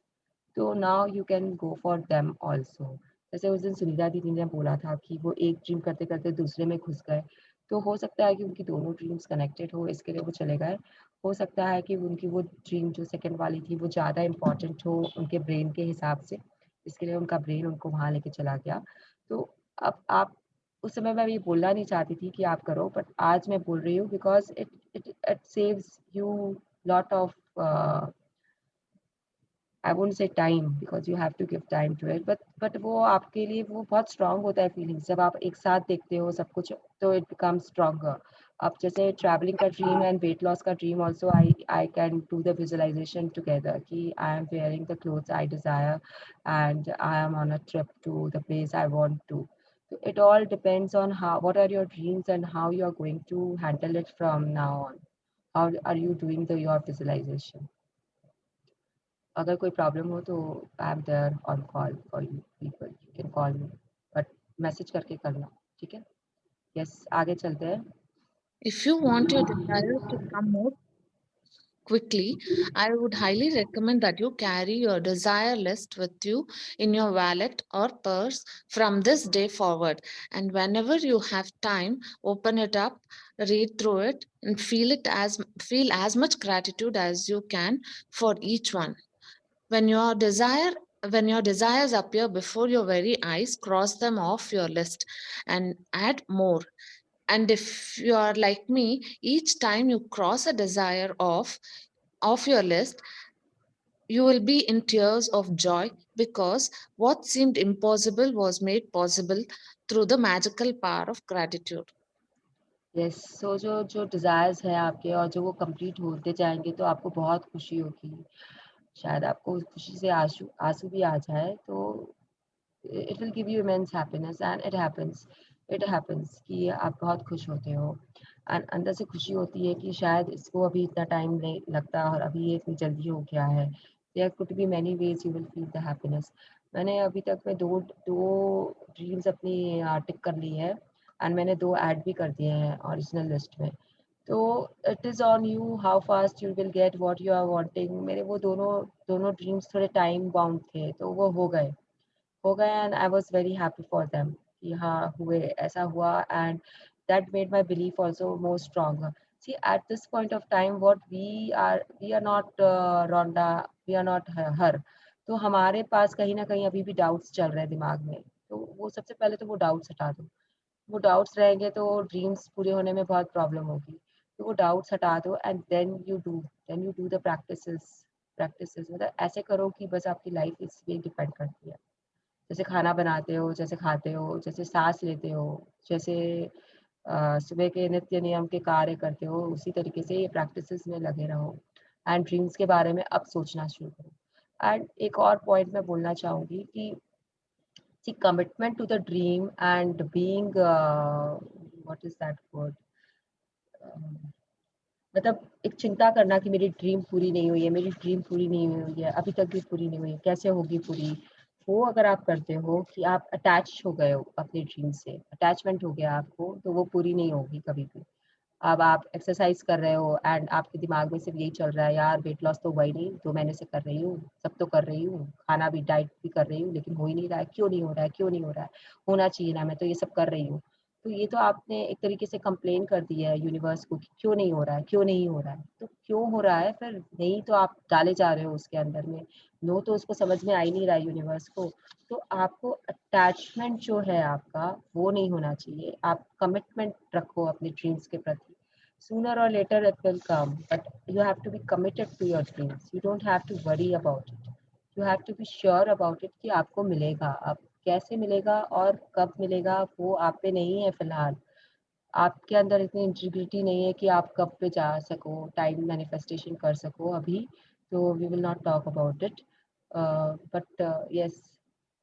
तो now you can go for them also. जैसे उस दिन सुनीता दीदी ने बोला था कि वो एक ड्रीम करते करते दूसरे में घुस गए, तो हो सकता है कि उनकी दोनों ड्रीम्स कनेक्टेड हो, इसके लिए वो चले गए। हो सकता है कि उनकी वो ड्रीम जो सेकंड वाली थी वो ज़्यादा इंपॉर्टेंट हो उनके ब्रेन के हिसाब से, इसके लिए उनका ब्रेन उनको वहाँ लेके चला गया। तो अब आप, उस समय मैं ये बोलना नहीं चाहती थी कि आप करो, बट आज मैं बोल रही हूँ because it saves you lot of I won't say time because you have to give time to it, but वो आपके लिए वो बहुत strong होता है feelings, जब आप एक साथ देखते हो सब कुछ तो it becomes stronger. अब जैसे traveling का dream and weight loss का dream also I can do the visualization together कि I am wearing the clothes I desire and I am on a trip to the place I want to. So it all depends on how, what are your dreams and how you are going to handle it from now on. How are you doing your visualization? अगर कोई problem हो तो I am there on call for you people, you can call me, but message करके करना, ठीक है? Yes, आगे चलते हैं। If you want your desire to come more quickly, I would highly recommend that you carry your desire list with you in your wallet or purse from this day forward. And whenever you have time, open it up, read through it, and feel as much gratitude as you can for each one. When your desire when your desires appear before your very eyes, cross them off your list and add more. And if you are like me, each time you cross a desire off your list, you will be in tears of joy because what seemed impossible was made possible through the magical power of gratitude. Yes, so जो जो desires हैं आपके और जो वो complete होते जाएँगे तो आपको बहुत खुशी होगी। शायद आपको खुशी से आँसू आँसू भी आ जाए, तो it will give you immense happiness and it happens कि आप बहुत खुश होते हो एंड अंदर से खुशी होती है कि शायद इसको अभी इतना टाइम नहीं लगता और अभी ये इतनी जल्दी हो गया है। There could be many ways you will feel the happiness. मैंने अभी तक में दो दो ड्रीम्स अपनी टिक कर ली है एंड मैंने 2 ऐड भी कर दिए हैं ओरिजिनल लिस्ट में। तो it is on you how fast you will get what you are wanting. मेरे वो दोनों दोनों ड्रीम्स थोड़े टाइम बाउंड थे, तो वो हो गए and I was very happy for them कि हाँ हुए, ऐसा हुआ and that made my belief also more stronger. See at this point of time what we are not Rhonda, we are not her. तो हमारे पास कहीं ना कहीं अभी भी डाउट्स चल रहे हैं दिमाग में, तो वो सबसे पहले तो वो डाउट्स हटा दो। वो डाउट्स रहेंगे तो ड्रीम्स पूरे होने में बहुत प्रॉब्लम होगी। तो वो डाउट्स हटा दो and then you do the practices. मतलब ऐसे करो कि बस आपकी लाइफ इस पे डिपेंड करती है। जैसे खाना बनाते हो, जैसे खाते हो, जैसे सांस लेते हो, जैसे सुबह के नित्य नियम के कार्य करते हो, उसी तरीके से ये प्रैक्टिसेस में लगे रहो एंड ड्रीम्स के बारे में अब सोचना शुरू करो। एंड एक और पॉइंट मैं बोलना चाहूँगी कि See, commitment to the dream and being what is that word, मतलब एक चिंता करना कि मेरी ड्रीम पूरी नहीं हुई है, मेरी ड्रीम पूरी नहीं हुई है, अभी तक भी पूरी नहीं हुई है, कैसे होगी पूरी। वो अगर आप करते हो कि आप अटैच हो गए हो अपनी ड्रीम से, अटैचमेंट हो गया आपको, तो वो पूरी नहीं होगी कभी भी। अब आप एक्सरसाइज कर रहे हो एंड आपके दिमाग में सिर्फ यही चल रहा है, यार वेट लॉस तो हुआ ही नहीं, 2 महीने से कर रही हूँ, सब तो कर रही हूँ, खाना भी डाइट भी कर रही हूँ, लेकिन हो ही नहीं रहा है, क्यों नहीं हो रहा है, क्यों नहीं हो रहा है, होना चाहिए ना, मैं तो ये सब कर रही हूँ। तो ये तो आपने एक तरीके से कंप्लेन कर दी है यूनिवर्स को कि क्यों नहीं हो रहा है, क्यों नहीं हो रहा है। तो क्यों हो रहा है, फिर नहीं तो आप डाले जा रहे हो उसके अंदर में, नो तो उसको समझ में आ ही नहीं रहा है यूनिवर्स को। तो आपको अटैचमेंट जो है आपका वो नहीं होना चाहिए, आप कमिटमेंट रखो अपने ड्रीम्स के प्रति। Sooner or later it will come, but you have to be committed to your dreams. You don't have to worry about it. You have to be sure about it कि आपको मिलेगा। अब कैसे मिलेगा और कब मिलेगा वो आप पे नहीं है फिलहाल। आपके अंदर इतनी इंटीग्रिटी नहीं है कि आप कब पे जा सको, टाइम मैनिफेस्टेशन कर सको अभी। तो we will not talk about it, but yes,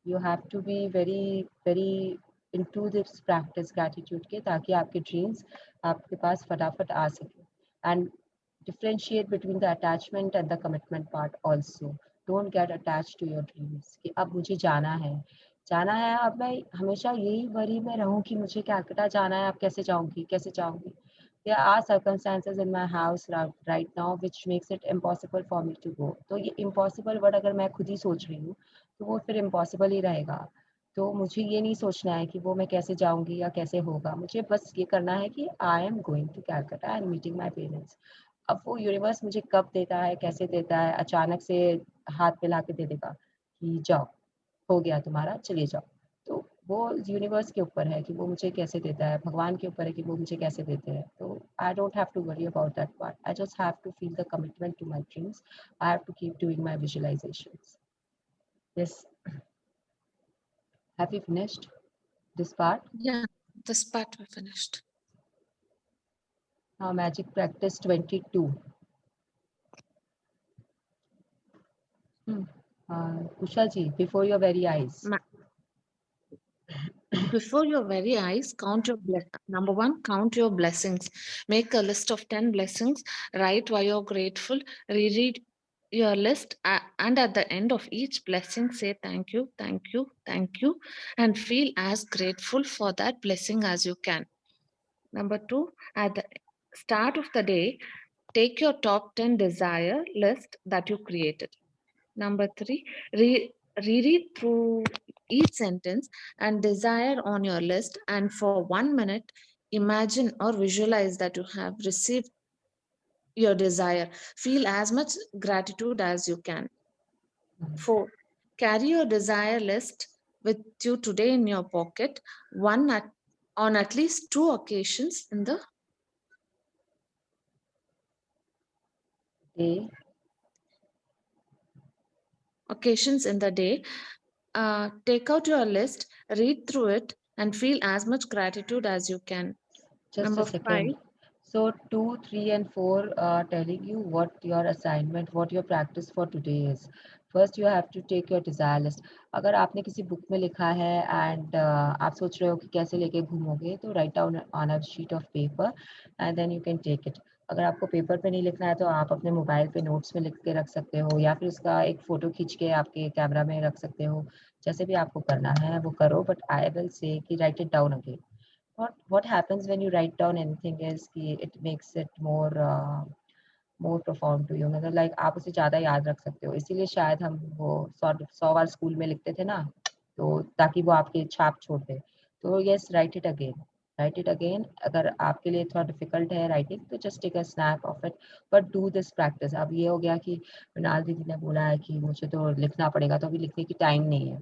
you have to be very very into this practice gratitude के, ताकि आपके ड्रीम्स आपके पास फटाफट आ सके। And differentiate between the attachment and the commitment part also. Don't get attached to your dreams कि अब मुझे जाना है, जाना है। अब मैं हमेशा यही वरी में रहूं कि मुझे कलकत्ता जाना है, अब कैसे जाऊंगी, कैसे जाऊंगी। There are circumstances in my house right now which makes it impossible for me to go. तो ये impossible वर्ड अगर मैं खुद ही सोच रही हूँ तो वो फिर impossible ही रहेगा। तो मुझे ये नहीं सोचना है कि वो मैं कैसे जाऊंगी या कैसे होगा, मुझे बस ये करना है कि I am going to Calcutta and meeting my parents. अब वो यूनिवर्स मुझे कब देता है, कैसे देता है, अचानक से हाथ पे ला के दे देगा कि जाओ, हो गया तुम्हारा, चलिए जाओ। तो वो यूनिवर्स के ऊपर है कि वो मुझे कैसे देता है, भगवान के ऊपर है कि वो मुझे कैसे देते हैं। तो I don't have to worry about that part, I just have to feel the commitment to my dreams, I have to keep doing my visualisations. Yes, have you finished this part? Yeah, this part we finished. Now magic practice 22. Usha ji, before your very eyes. Before your very eyes, count your number one, count your blessings. Make a list of 10 blessings. Write why you're grateful. Reread your list, and at the end of each blessing, say thank you, thank you, thank you, and feel as grateful for that blessing as you can. Number two, at the start of the day, take your top 10 desire list that you created. Number three, reread through each sentence and desire on your list, and for 1 minute, imagine or visualize that you have received your desire. Feel as much gratitude as you can. Four, carry your desire list with you today in your pocket, on at least two occasions in the Day. occasions in the day. Take out your list, read through it, and feel as much gratitude as you can. Just Number a second. five. So 2, 3, and 4 are telling you what your assignment, what your practice for today is. First, you have to take your desire list. अगर आपने किसी book में लिखा है and आप सोच रहे हो कि कैसे लेके घूमोगे, तो write down on a sheet of paper and then you can take it. अगर आपको पेपर पे नहीं लिखना है तो आप अपने मोबाइल पे नोट्स में लिख के रख सकते हो, या फिर उसका एक फ़ोटो खींच के आपके कैमरा में रख सकते हो। जैसे भी आपको करना है वो करो, बट आई विल से कि right it down again. What happens when you write down anything is कि it makes it more profound to you, मतलब like आप उसे ज़्यादा याद रख सकते हो। इसीलिए शायद हम वो 100 बार स्कूल में लिखते थे ना, तो ताकि वो आपकी छाप छोड़ दे। तो yes, write it again, write it again. अगर आपके लिए थोड़ा डिफिकल्ट है राइटिंग तो just take a snap of it, but do this practice. अब ये हो गया कि मृणाल दीदी ने बोला है कि मुझे तो लिखना पड़ेगा, तो अभी लिखने की टाइम नहीं है।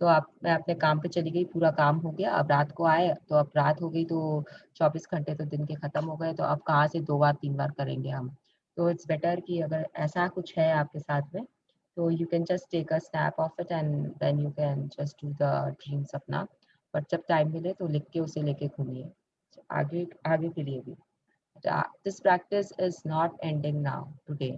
तो आप, मैं अपने काम पे चली गई, पूरा काम हो गया, अब रात को आए तो अब रात हो गई, तो 24 घंटे तो दिन के खत्म हो गए, तो अब कहाँ से 2 बार 3 बार करेंगे हम। तो इट्स बेटर कि अगर ऐसा कुछ है आपके साथ में तो you can just take a snap of it and then you can just do the dreams अपना। बट जब टाइम मिले तो लिख के उसे लेके घूमिए आगे आगे के लिए भी। This practice is not ending now today.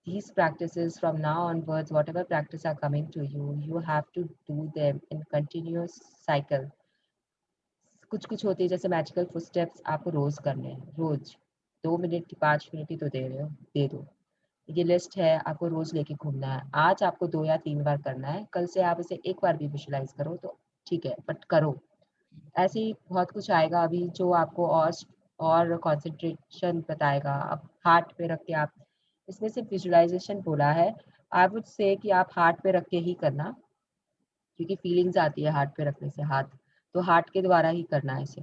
these practices from now onwards, whatever practice are coming to you, you have to do them in continuous cycle. कुछ कुछ होती है जैसे मैजिकल फुटस्टेप्स आपको रोज करने हैं, रोज 2 मिनट 5 मिनट ही तो दे रहे हो, दे दो। ये लिस्ट है, आपको रोज लेके घूमना है। आज आपको 2 या 3 बार करना है, कल से आप इसे एक बार भी विजुलाइज करो तो ठीक है, बट करो। ऐसे ही बहुत कुछ आएगा अभी जो आपको और कंसंट्रेशन बताएगा। आप हार्ट पे रख के आप, इसमें सिर्फ विजुलाइजेशन बोला है, आई वुड से कि आप हार्ट पे रख के ही करना, क्योंकि फीलिंग्स आती है हार्ट पे रखने से, हाथ तो हार्ट के द्वारा ही करना है इसे।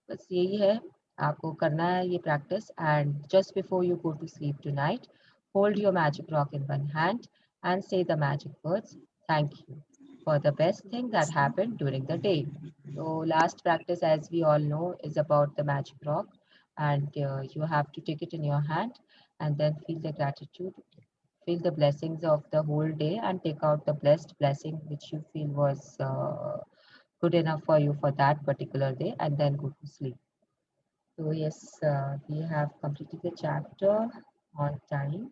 बस यही है, आपको करना है ये practice. And just before you go to sleep tonight, hold your magic rock in one hand and say the magic words, thank you for the best thing that happened during the day. So last practice, as we all know, is about the magic rock, and you have to take it in your hand and then feel the gratitude, feel the blessings of the whole day, and take out the blessed blessing which you feel was good enough for you for that particular day, and then go to sleep. So yes, we have completed the chapter on time.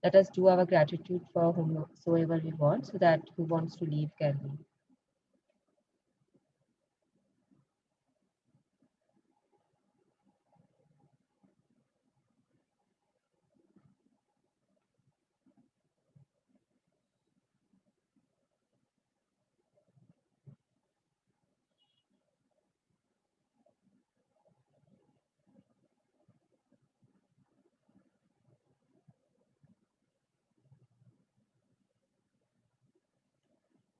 Let us do our gratitude for whomsoever we want, so that who wants to leave can leave.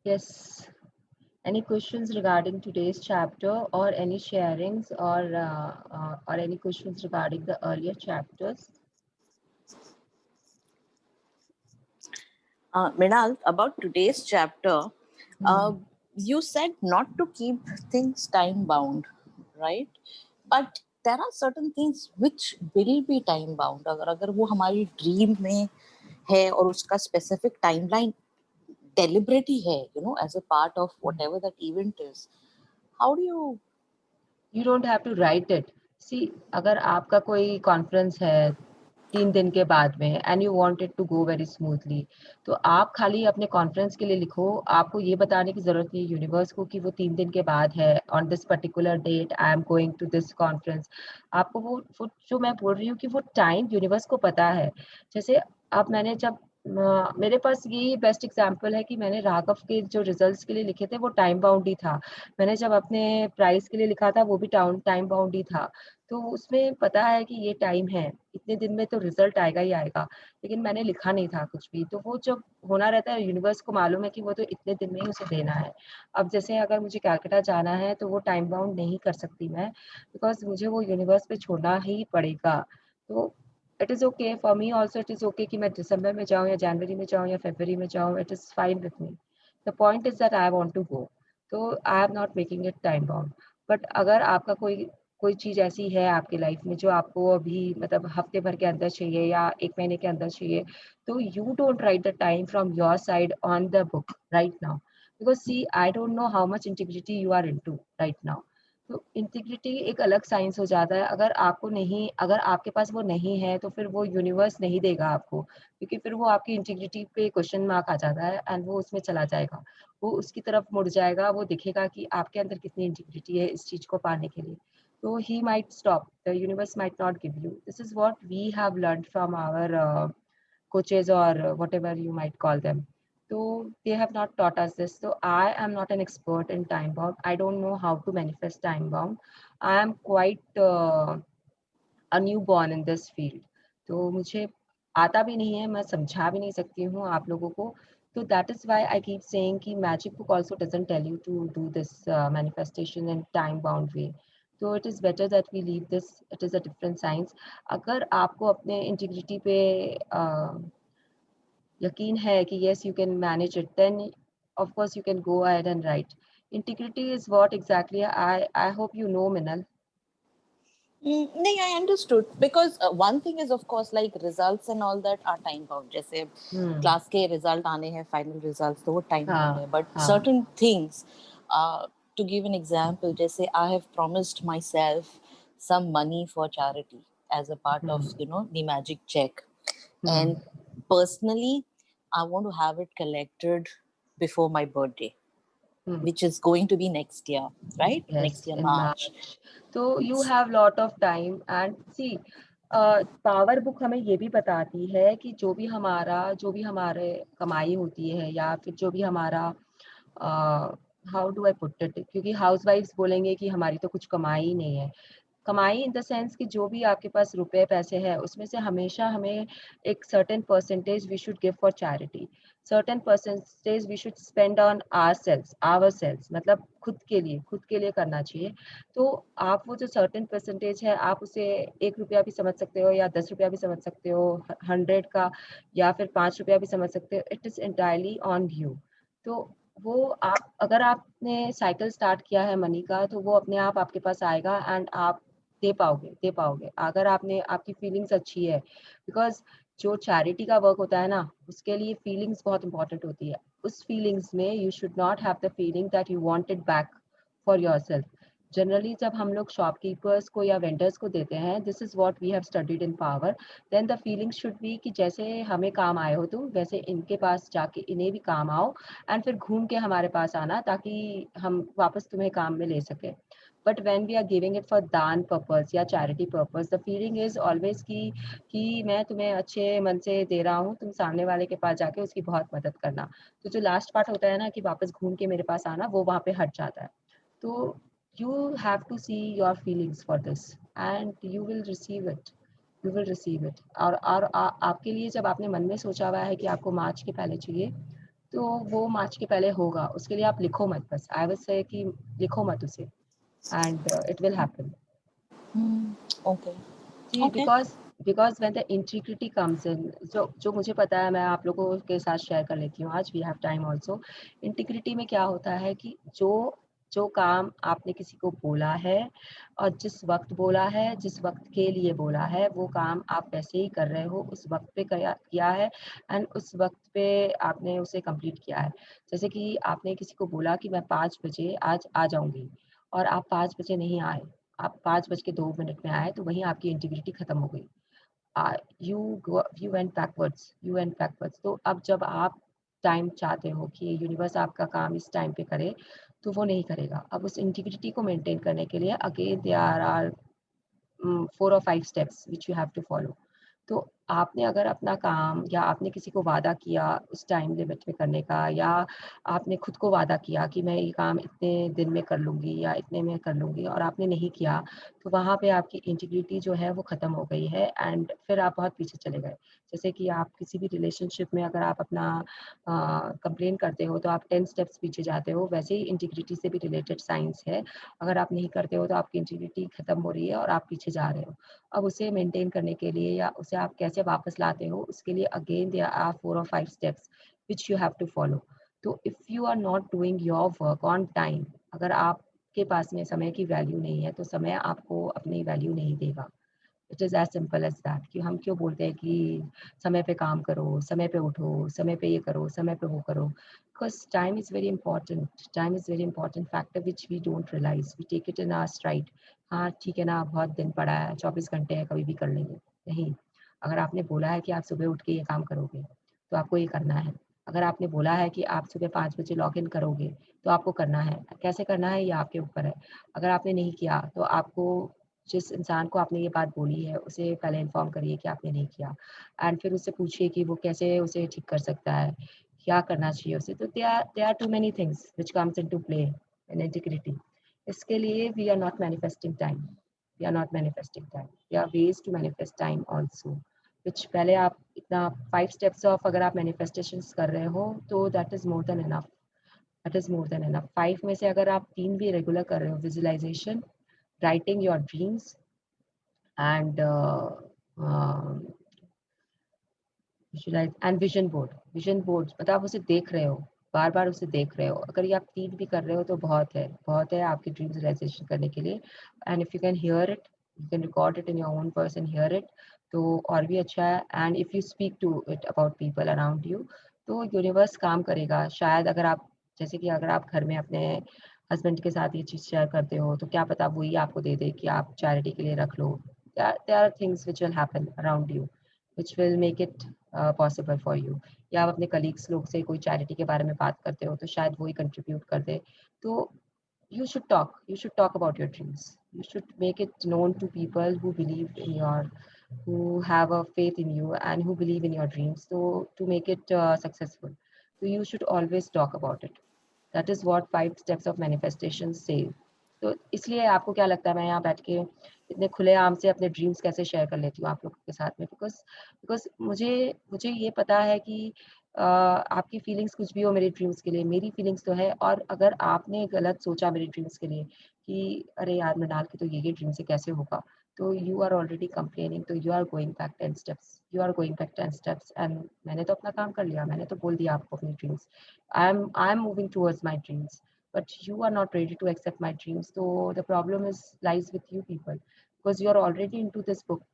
Yes. Any questions regarding today's chapter, or any sharings, or any questions regarding the earlier chapters? Mrinal, about today's chapter, you said not to keep things time bound, right? But there are certain things which will be time bound. अगर वो हमारी dream में है और उसका specific timeline deliberate ही है, as a part of whatever that event is, how do you? You don't have to write it. See, अगर आपका कोई कॉन्फ्रेंस है 3 दिन के बाद में and you want it to go very smoothly, तो आप खाली अपने कॉन्फ्रेंस के लिए लिखो। आपको ये बताने की जरूरत नहीं है यूनिवर्स को कि वो 3 दिन के बाद है, on this particular date I am going to this conference. आपको वो जो मैं बोल रही हूँ कि वो टाइम यूनिवर्स को पता है। जैसे अब मैंने जब मेरे पास ये बेस्ट एग्जांपल है कि मैंने राघव के जो रिजल्ट्स के लिए लिखे थे वो टाइम बाउंड ही था। मैंने जब अपने प्राइस के लिए लिखा था वो भी टाइम बाउंड ही था। तो उसमें पता है कि ये टाइम है, इतने दिन में तो रिजल्ट आएगा ही आएगा, लेकिन मैंने लिखा नहीं था कुछ भी। तो वो जब होना रहता है, यूनिवर्स को मालूम है कि वो तो इतने दिन में ही उसे देना है। अब जैसे अगर मुझे कलकत्ता जाना है तो वो टाइम बाउंड नहीं कर सकती मैं, बिकॉज मुझे वो यूनिवर्स पे छोड़ना ही पड़ेगा। तो it is okay for me also, it is okay कि मैं दिसंबर में जाऊँ या जनवरी में जाऊँ या फरवरी में जाऊँ, it is fine with me. The point is that I want to go, तो I am not making it time bound. But अगर आपका कोई चीज़ ऐसी है आपकी लाइफ में जो आपको अभी मतलब हफ्ते भर के अंदर चाहिए या 1 महीने के अंदर चाहिए, तो you don't write the time from your side on the book right now, because see I don't know how much integrity you are into right now. तो इंटीग्रिटी एक अलग साइंस हो जाता है। अगर आपके पास वो नहीं है तो फिर वो यूनिवर्स नहीं देगा आपको, क्योंकि फिर वो आपकी इंटीग्रिटी पे क्वेश्चन मार्क आ जाता है एंड वो उसमें चला जाएगा, वो उसकी तरफ मुड़ जाएगा। वो दिखेगा कि आपके अंदर कितनी इंटीग्रिटी है इस चीज को पाने के लिए। तो he might stop, the universe might not give you. This is what we have learned from our coaches, or whatever you might call them. So they have not taught us this. So I am not an expert in time bound. I don't know how to manifest time bound. I am quite a newborn in this field. तो मुझे आता भी नहीं है, मैं समझा भी नहीं सकती हूँ आप लोगों को। So that is why I keep saying कि magic book also doesn't tell you to do this manifestation in time bound way. So it is better that we leave this. It is a different science. अगर आपको अपने integrity पे यकीन है कि yes you can manage it, then of course you can go ahead and write. Integrity is what exactly? I hope you know, Minal. No, I understood, because one thing is of course like results and all that are time bound. जैसे class के result आने हैं, final results, तो वो time bound है. But certain things, to give an example, जैसे I have promised myself some money for charity as a part of the magic check. And personally, I want to have it collected before my birthday, which is going to be next year, right? Yes, Next year, in March. March. So you have lot of time and see, power book हमें ये भी बताती है कि जो भी हमारे कमाई होती है या फिर जो भी हमारा how do I put it, क्योंकि हाउसवाइफ्स बोलेंगे कि हमारी तो कुछ कमाई ही नहीं है। कमाई इन द सेंस कि जो भी आपके पास रुपए पैसे हैं उसमें से हमेशा हमें एक certain percentage we should give for charity, certain percentage we should spend on our selves, मतलब खुद के लिए करना चाहिए। तो आप वो जो सर्टेन परसेंटेज है आप उसे 1 रुपया भी समझ सकते हो या 10 रुपया भी समझ सकते हो, 100 का या फिर 5 रुपया भी समझ सकते हो, it is entirely on you. तो वो आप अगर आपने साइकिल स्टार्ट किया है मनी का तो वो अपने आप आपके पास आएगा एंड आप दे पाओगे अगर आपकी फीलिंग्स अच्छी है। बिकॉज जो चैरिटी का वर्क होता है ना उसके लिए फीलिंग्स बहुत इंपॉर्टेंट होती है। उस फीलिंग्स में you should not have the feeling that you want it back for yourself. Generally जब हम लोग शॉपकीपर्स को या वेंडर्स को देते हैं, this is what we have studied in power, then the feeling should be कि जैसे हमें काम आए हो तुम वैसे इनके पास जाके इन्हें भी काम आओ एंड फिर घूम के हमारे पास आना ताकि हम वापस तुम्हें काम में ले सके। But when we are giving it for दान पर्पस या charity purpose, the feeling is always कि मैं तुम्हें अच्छे मन से दे रहा हूँ, तुम सामने वाले के पास जाके उसकी बहुत मदद करना। तो जो लास्ट पार्ट होता है ना कि वापस घूम के मेरे पास आना, वो वहाँ पे हट जाता है। तो you have to see your feelings for this and you will receive it। और आपके लिए जब आपने मन में सोचा हुआ है कि आपको मार्च के पहले चाहिए तो वो मार्च के पहले होगा। उसके लिए आप लिखो मत, बस आई विल से कि लिखो मत उसे and it will happen. Okay. See, because when the integrity comes in, जो मुझे पता है मैं आप लोगों के साथ शेयर कर लेती हूँ आज, we have time also. Integrity में क्या होता है कि जो काम आपने किसी को बोला है और जिस वक्त बोला है, जिस वक्त के लिए बोला है, वो काम आप वैसे ही कर रहे हो, उस वक्त पे किया है एंड उस वक्त पे आपने उसे कंप्लीट किया है। जैसे कि आपने किसी को बोला कि मैं 5 बजे आज आ जाऊंगी और आप 5 बजे नहीं आए, आप 5:02 में आए, तो वहीं आपकी इंटीग्रिटी खत्म हो गई। You went backwards. तो अब जब आप टाइम चाहते हो कि यूनिवर्स आपका काम इस टाइम पे करे तो वो नहीं करेगा। अब उस इंटीग्रिटी को मेंटेन करने के लिए again there are 4 or 5 steps which you have to follow. तो आपने अगर अपना काम या आपने किसी को वादा किया उस टाइम लिमिट में करने का, या आपने खुद को वादा किया कि मैं ये काम इतने दिन में कर लूँगी या इतने में कर लूँगी और आपने नहीं किया, तो वहाँ पे आपकी इंटीग्रिटी जो है वो ख़त्म हो गई है एंड फिर आप बहुत पीछे चले गए। जैसे कि आप किसी भी रिलेशनशिप में अगर आप अपना कंप्लेन करते हो तो आप 10 स्टेप्स पीछे जाते हो, वैसे ही इंटीग्रिटी से भी रिलेटेड साइंस है। अगर आप नहीं करते हो तो आपकी इंटीग्रिटी ख़त्म हो रही है और आप पीछे जा रहे हो। अब उसे मेंटेन करने के लिए या उसे आप कैसे वापस लाते हो, उसके लिए again there are 4 or 5 steps which you have to follow. तो if you are not doing your work on time, अगर आपके पास में समय की वैल्यू नहीं है तो समय आपको अपनी वैल्यू नहीं देगा। It is as simple as that. कि हम क्यों बोलते हैं कि समय पे काम करो, समय पे उठो, समय पे ये करो, समय पे वो करो, because time is very important factor which we don't realise, we take it in our stride. हाँ ठीक है ना, बहुत दिन पड़ा है, 24 घंटे है, कभी भी कर लेंगे। नहीं, अगर आपने बोला है कि आप सुबह उठ के ये काम करोगे तो आपको ये करना है। अगर आपने बोला है कि आप सुबह 5 बजे लॉग इन करोगे तो आपको करना है। कैसे करना है ये आपके ऊपर है। अगर आपने नहीं किया तो आपको, जिस इंसान को आपने ये बात बोली है उसे पहले इन्फॉर्म करिए कि आपने नहीं किया एंड फिर उससे पूछिए कि वो कैसे उसे ठीक कर सकता है, क्या करना चाहिए उसे। तो there are too many things which comes into play in integrity। इसके लिए we are not manifesting time, there are ways to manifest time also, which पहले आप इतना 5 steps of अगर आप manifestations कर रहे हो तो that is more than enough। 5 में से अगर आप 3 भी रेगुलर कर रहे हो, visualisation, writing your dreams and vision board मतलब आप उसे देख रहे हो, बार बार उसे देख रहे हो। अगर ये आप 3 भी कर रहे हो तो बहुत है आपकी ड्रीम्स रियलाइजेशन करने के लिए। And if you can hear it, you can record it in your own voice and hear it, तो और भी अच्छा है। And if you speak to it about people around you तो यूनिवर्स काम करेगा। शायद अगर आप, जैसे कि अगर आप घर में अपने हस्बैंड के साथ ये चीज़ शेयर करते हो तो क्या पता वही आपको दे दे कि आप चैरिटी के लिए रख लो। there are things which will happen around you which will make it possible for you. या आप अपने कलीग्स लोग से कोई चैरिटी के बारे में बात करते हो तो शायद वो ही कंट्रीब्यूट कर दे. तो you should talk about your dreams. You should make it known to people who believe in your, who have a faith in you and who believe in your dreams, so to make it successful. So you should always talk about it. That is what 5 steps of manifestation say. तो इसलिए आपको क्या लगता है मैं यहाँ बैठ के इतने खुलेआम से अपने ड्रीम्स कैसे शेयर कर लेती हूँ आप लोगों के साथ में? बिकॉज मुझे मुझे ये पता है कि आपकी फीलिंग्स कुछ भी हो मेरे ड्रीम्स के लिए, मेरी फीलिंग्स तो है. और अगर आपने गलत सोचा मेरे ड्रीम्स के लिए कि अरे यार मृणाल की तो ये ड्रीम से कैसे होगा, तो यू आर ऑलरेडी कंप्लेनिंग, तो you are going back 10 steps, you are going back 10 steps. And मैंने तो अपना काम कर लिया, मैंने तो बोल दिया आपको अपनी dreams. I'm moving towards my dreams, but you are not ready to accept my dreams. So the problem is lies with you people, because you are already into this book.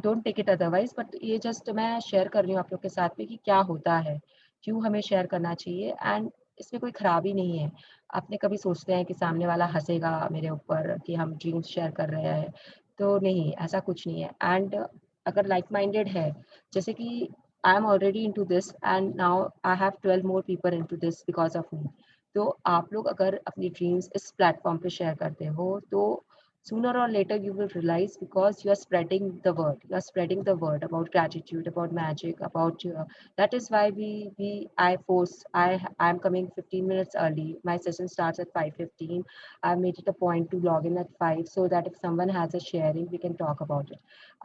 Don't take it otherwise, but ये just मैं share कर रही हूँ आप लोग के साथ में कि क्या होता है, क्यों हमें शेयर करना चाहिए. एंड इसमें कोई खराबी नहीं है. आपने कभी सोचते हैं कि सामने वाला हंसेगा मेरे ऊपर कि हम ड्रीम्स शेयर कर रहे हैं, तो नहीं, ऐसा कुछ नहीं है. एंड अगर लाइक माइंडेड है, जैसे कि I am already into this and now I have 12 more people into this because of me. तो आप लोग अगर अपनी ड्रीम्स इस प्लेटफॉर्म पे शेयर करते हो तो sooner or later you will realize, because you are spreading the word, you are spreading the word about gratitude, about magic, about that is why I'm coming 15 minutes early. My session starts at 5:15. I made it a point to log in at 5 so that if someone has a sharing we can talk about it.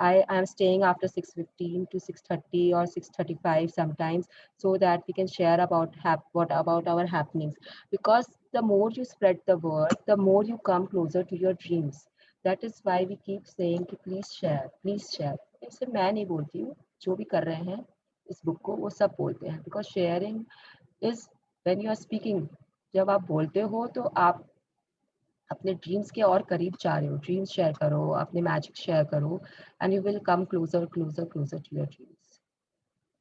I am staying after 6:15 to 6:30 or 6:35 sometimes, so that we can share about what about our happenings. Because the more you spread the word, the more you come closer to your dreams. That is why we keep saying कि please share, please share. इसे मैं नहीं बोलती हूँ, जो भी कर रहे हैं इस बुक को वो सब बोलते हैं. Because sharing is when you are speaking. जब आप बोलते हो तो आप अपने ड्रीम्स के और करीब जा रहे हो. ड्रीम्स शेयर करो, अपने मैजिक शेयर करो, and you will come closer closer closer to your dreams.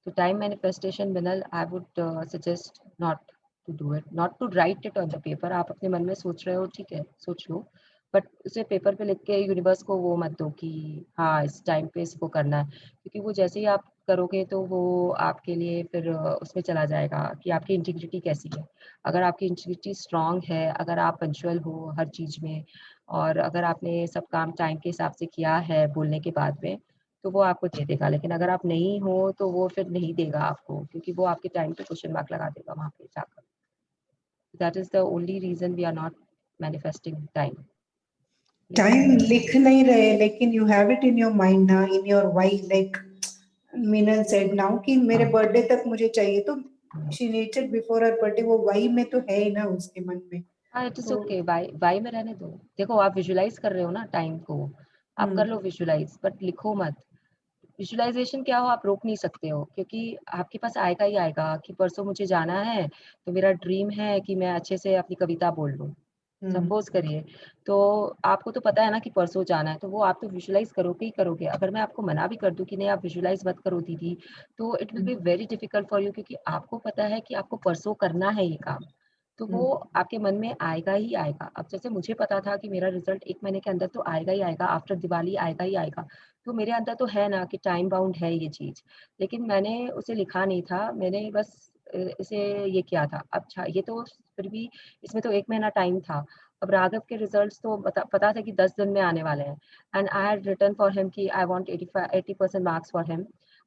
तो टाइम मैनिफेस्टेशन मिनल, I would suggest not to do it, not to write it on the paper. आप अपने मन में सोच रहे हो, ठीक है सोच लो, बट उसे पेपर पे लिख के यूनिवर्स को वो मत दो कि हाँ इस टाइम पे इसको करना है, क्योंकि वो जैसे ही आप करोगे तो वो आपके लिए फिर उसमें चला जाएगा कि आपकी इंटीग्रिटी कैसी है. अगर आपकी इंटीग्रिटी स्ट्रांग है, अगर आप पंचुअल हो हर चीज़ में, और अगर आपने सब काम टाइम के हिसाब से किया है बोलने के बाद में, तो वो आपको दे देगा. लेकिन अगर आप नहीं हो तो वो फिर नहीं देगा आपको, क्योंकि वो आपके टाइम पे क्वेश्चन मार्क लगा देगा वहाँ पे जाकर. That is the only reason we are not manifesting time. Time लिख नहीं रहे, लेकिन you have it in your mind ना, in your why, like Meenal said now कि मेरे बर्थडे तक मुझे चाहिए, तो she needed before her birthday, वो वाई में तो है ही ना उसके मन में. हाँ इट इज ओके, वाई में रहने दो. देखो आप विजुलाइज कर रहे हो ना टाइम को, आप कर लो विजुलाइज, बट लिखो मत. विजुलाइजेशन क्या हो आप रोक नहीं सकते हो, क्योंकि आपके पास आएगा ही आएगा कि परसों मुझे जाना है, तो मेरा ड्रीम है कि मैं अच्छे से अपनी कविता बोल लूँ. सपोज करिए, तो आपको तो पता है ना कि परसों जाना है, तो वो आप तो विजुलाइज करोगे ही करोगे. अगर मैं आपको मना भी कर दूं कि नहीं आप विजुलाइज मत करो दीदी, तो it will be very difficult for you, क्योंकि आपको पता है कि आपको परसों करना है ये काम, तो वो आपके मन में आएगा ही आएगा. अब जैसे मुझे पता था कि मेरा रिजल्ट 1 महीने के अंदर तो आएगा ही आएगा, आफ्टर दिवाली आएगा ही आएगा, तो मेरे अंदर तो है ना कि टाइम बाउंड है ये चीज, लेकिन मैंने उसे लिखा नहीं था, मैंने बस इसे ये किया था. अच्छा ये तो फिर भी इसमें तो 1 महीना टाइम था. अब राघव के रिजल्ट्स तो पता था कि 10 दिन में आने वाले हैं, and I had written for him कि I want 80% marks for him,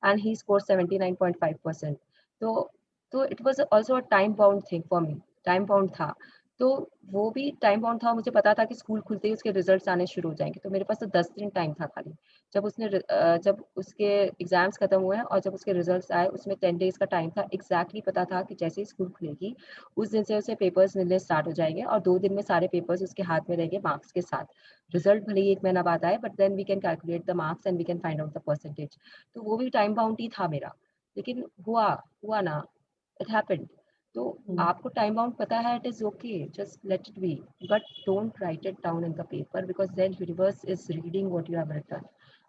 and he score 79.5%. तो it was also a time bound thing for me, time bound था. तो वो भी टाइम बाउंड था, मुझे पता था कि स्कूल खुलते ही उसके रिजल्ट्स आने शुरू हो जाएंगे, तो मेरे पास तो 10 दिन टाइम था खाली. जब उसके एग्जाम्स खत्म हुए और जब उसके रिजल्ट्स आए, उसमें 10 डेज का टाइम था. एग्जैक्टली पता था कि जैसे ही स्कूल खुलेगी उस दिन से उसे पेपर्स मिलने स्टार्ट हो जाएंगे, और 2 दिन में सारे पेपर्स उसके हाथ में रहेंगे मार्क्स के साथ. रिजल्ट भले ही 1 महीना बाद आए, but then we can calculate the marks and we can find out the percentage. तो वो भी टाइम बाउंड ही था मेरा, लेकिन हुआ ना, इट हैपेंड. तो आपको टाइम बाउंड पता है, it is okay, just let it be, but don't write it down in the paper, because then universe is reading what you have written.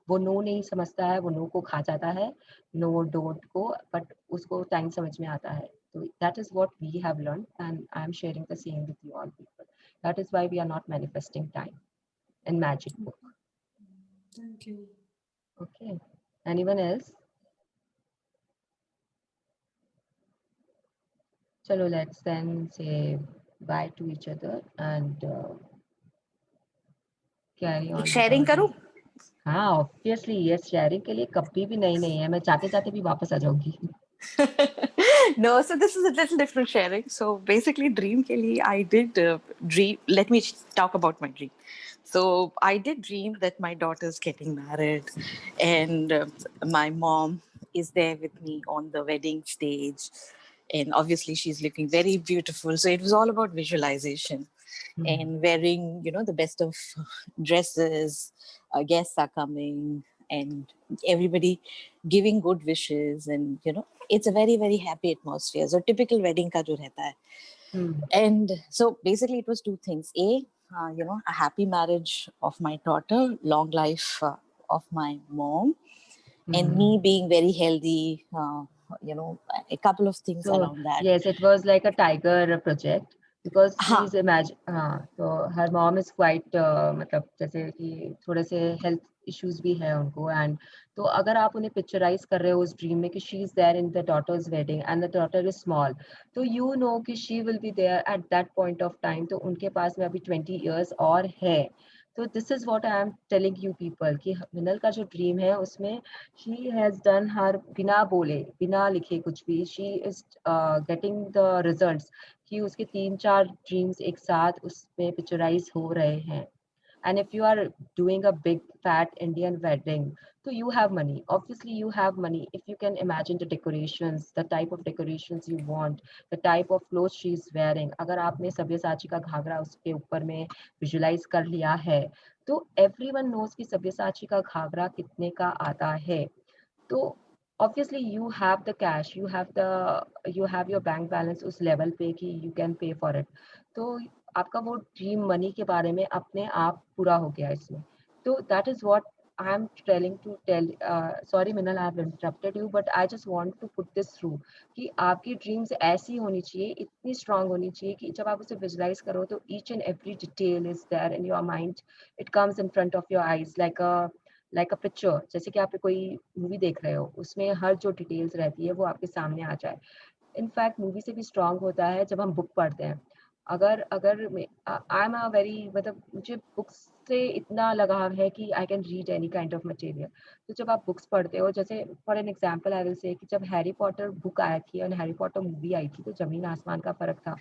वो नो नहीं समझता है, वो नो को खा जाता है, नो डोंट को, बट उसको टाइम समझ में आता है. So that is what we have learned, and I am sharing the same with you all people. That is why we are not manifesting time in magic book. Thank you. Okay. Anyone else? चलो let's then say bye to each other and carry on with sharing our करूं? day. हाँ obviously yes, sharing के लिए कभी भी नहीं है, मैं जाते जाते भी वापस आ जाऊंगी. No, so this is a little different sharing. So basically, dream ke liye, I did dream. Let me talk about my dream. So I did dream that my daughter's getting married, and my mom is there with me on the wedding stage, and obviously she's looking very beautiful. So it was all about visualization and wearing, the best of dresses. Guests are coming, and everybody giving good wishes, and it's a very very happy atmosphere. So typical wedding ka jo rehta hai. And so basically it was two things: a happy marriage of my daughter, long life of my mom, and me being very healthy, a couple of things So around that. yes, it was like a tiger project because हाँ, she's imagine so her mom is quite मतलब जैसे कि थोड़े से health issues भी है उनको, and तो अगर आप उन्हें पिक्चराइज कर रहे हो उस ड्रीम में कि she is there in the daughter's wedding and the daughter is small, तो you know कि she will be there at that point of time, तो उनके पास में अभी 20 years और है. तो this is what I am telling you people कि मिनल का जो ड्रीम है उसमें शी हैज डन हर, बिना बोले बिना लिखे कुछ भी, she is getting the results कि उसके 3-4 ड्रीम्स एक साथ उसमें पिक्चराइज हो रहे हैं. And if you are doing a big fat Indian wedding, so you have money, obviously you have money. If you can imagine the decorations, the type of decorations you want, the type of clothes she is wearing, अगर आपने सब्यसाची का घाघरा उसके ऊपर में visualise कर लिया है, तो everyone knows कि सब्यसाची का घाघरा कितने का आता है. तो obviously you have the cash, you have your bank balance उस level पे कि you can pay for it. तो आपका वो ड्रीम मनी के बारे में अपने आप पूरा हो गया इसमें. तो that is what I am trying to tell. Sorry Minal, I have interrupted you, but I just want to put this through कि आपकी ड्रीम्स ऐसी होनी चाहिए, इतनी स्ट्रांग होनी चाहिए कि जब आप उसे विजुलाइज करो तो each and every detail is there in your mind. It comes in front of your eyes like a picture. जैसे कि आप कोई मूवी देख रहे हो, उसमें हर जो डिटेल्स रहती है वो आपके सामने आ जाए. इनफैक्ट मूवी से भी स्ट्रांग होता है जब हम बुक पढ़ते हैं. अगर अगर आई एम अ वेरी, मतलब मुझे बुक्स से इतना लगाव है कि I can read any kind of material. तो जब आप बुक्स पढ़ते हो, जैसे for an example I will say कि जब हैरी पॉटर बुक आई थी और हैरी पॉटर मूवी आई थी, तो जमीन आसमान का फर्क था.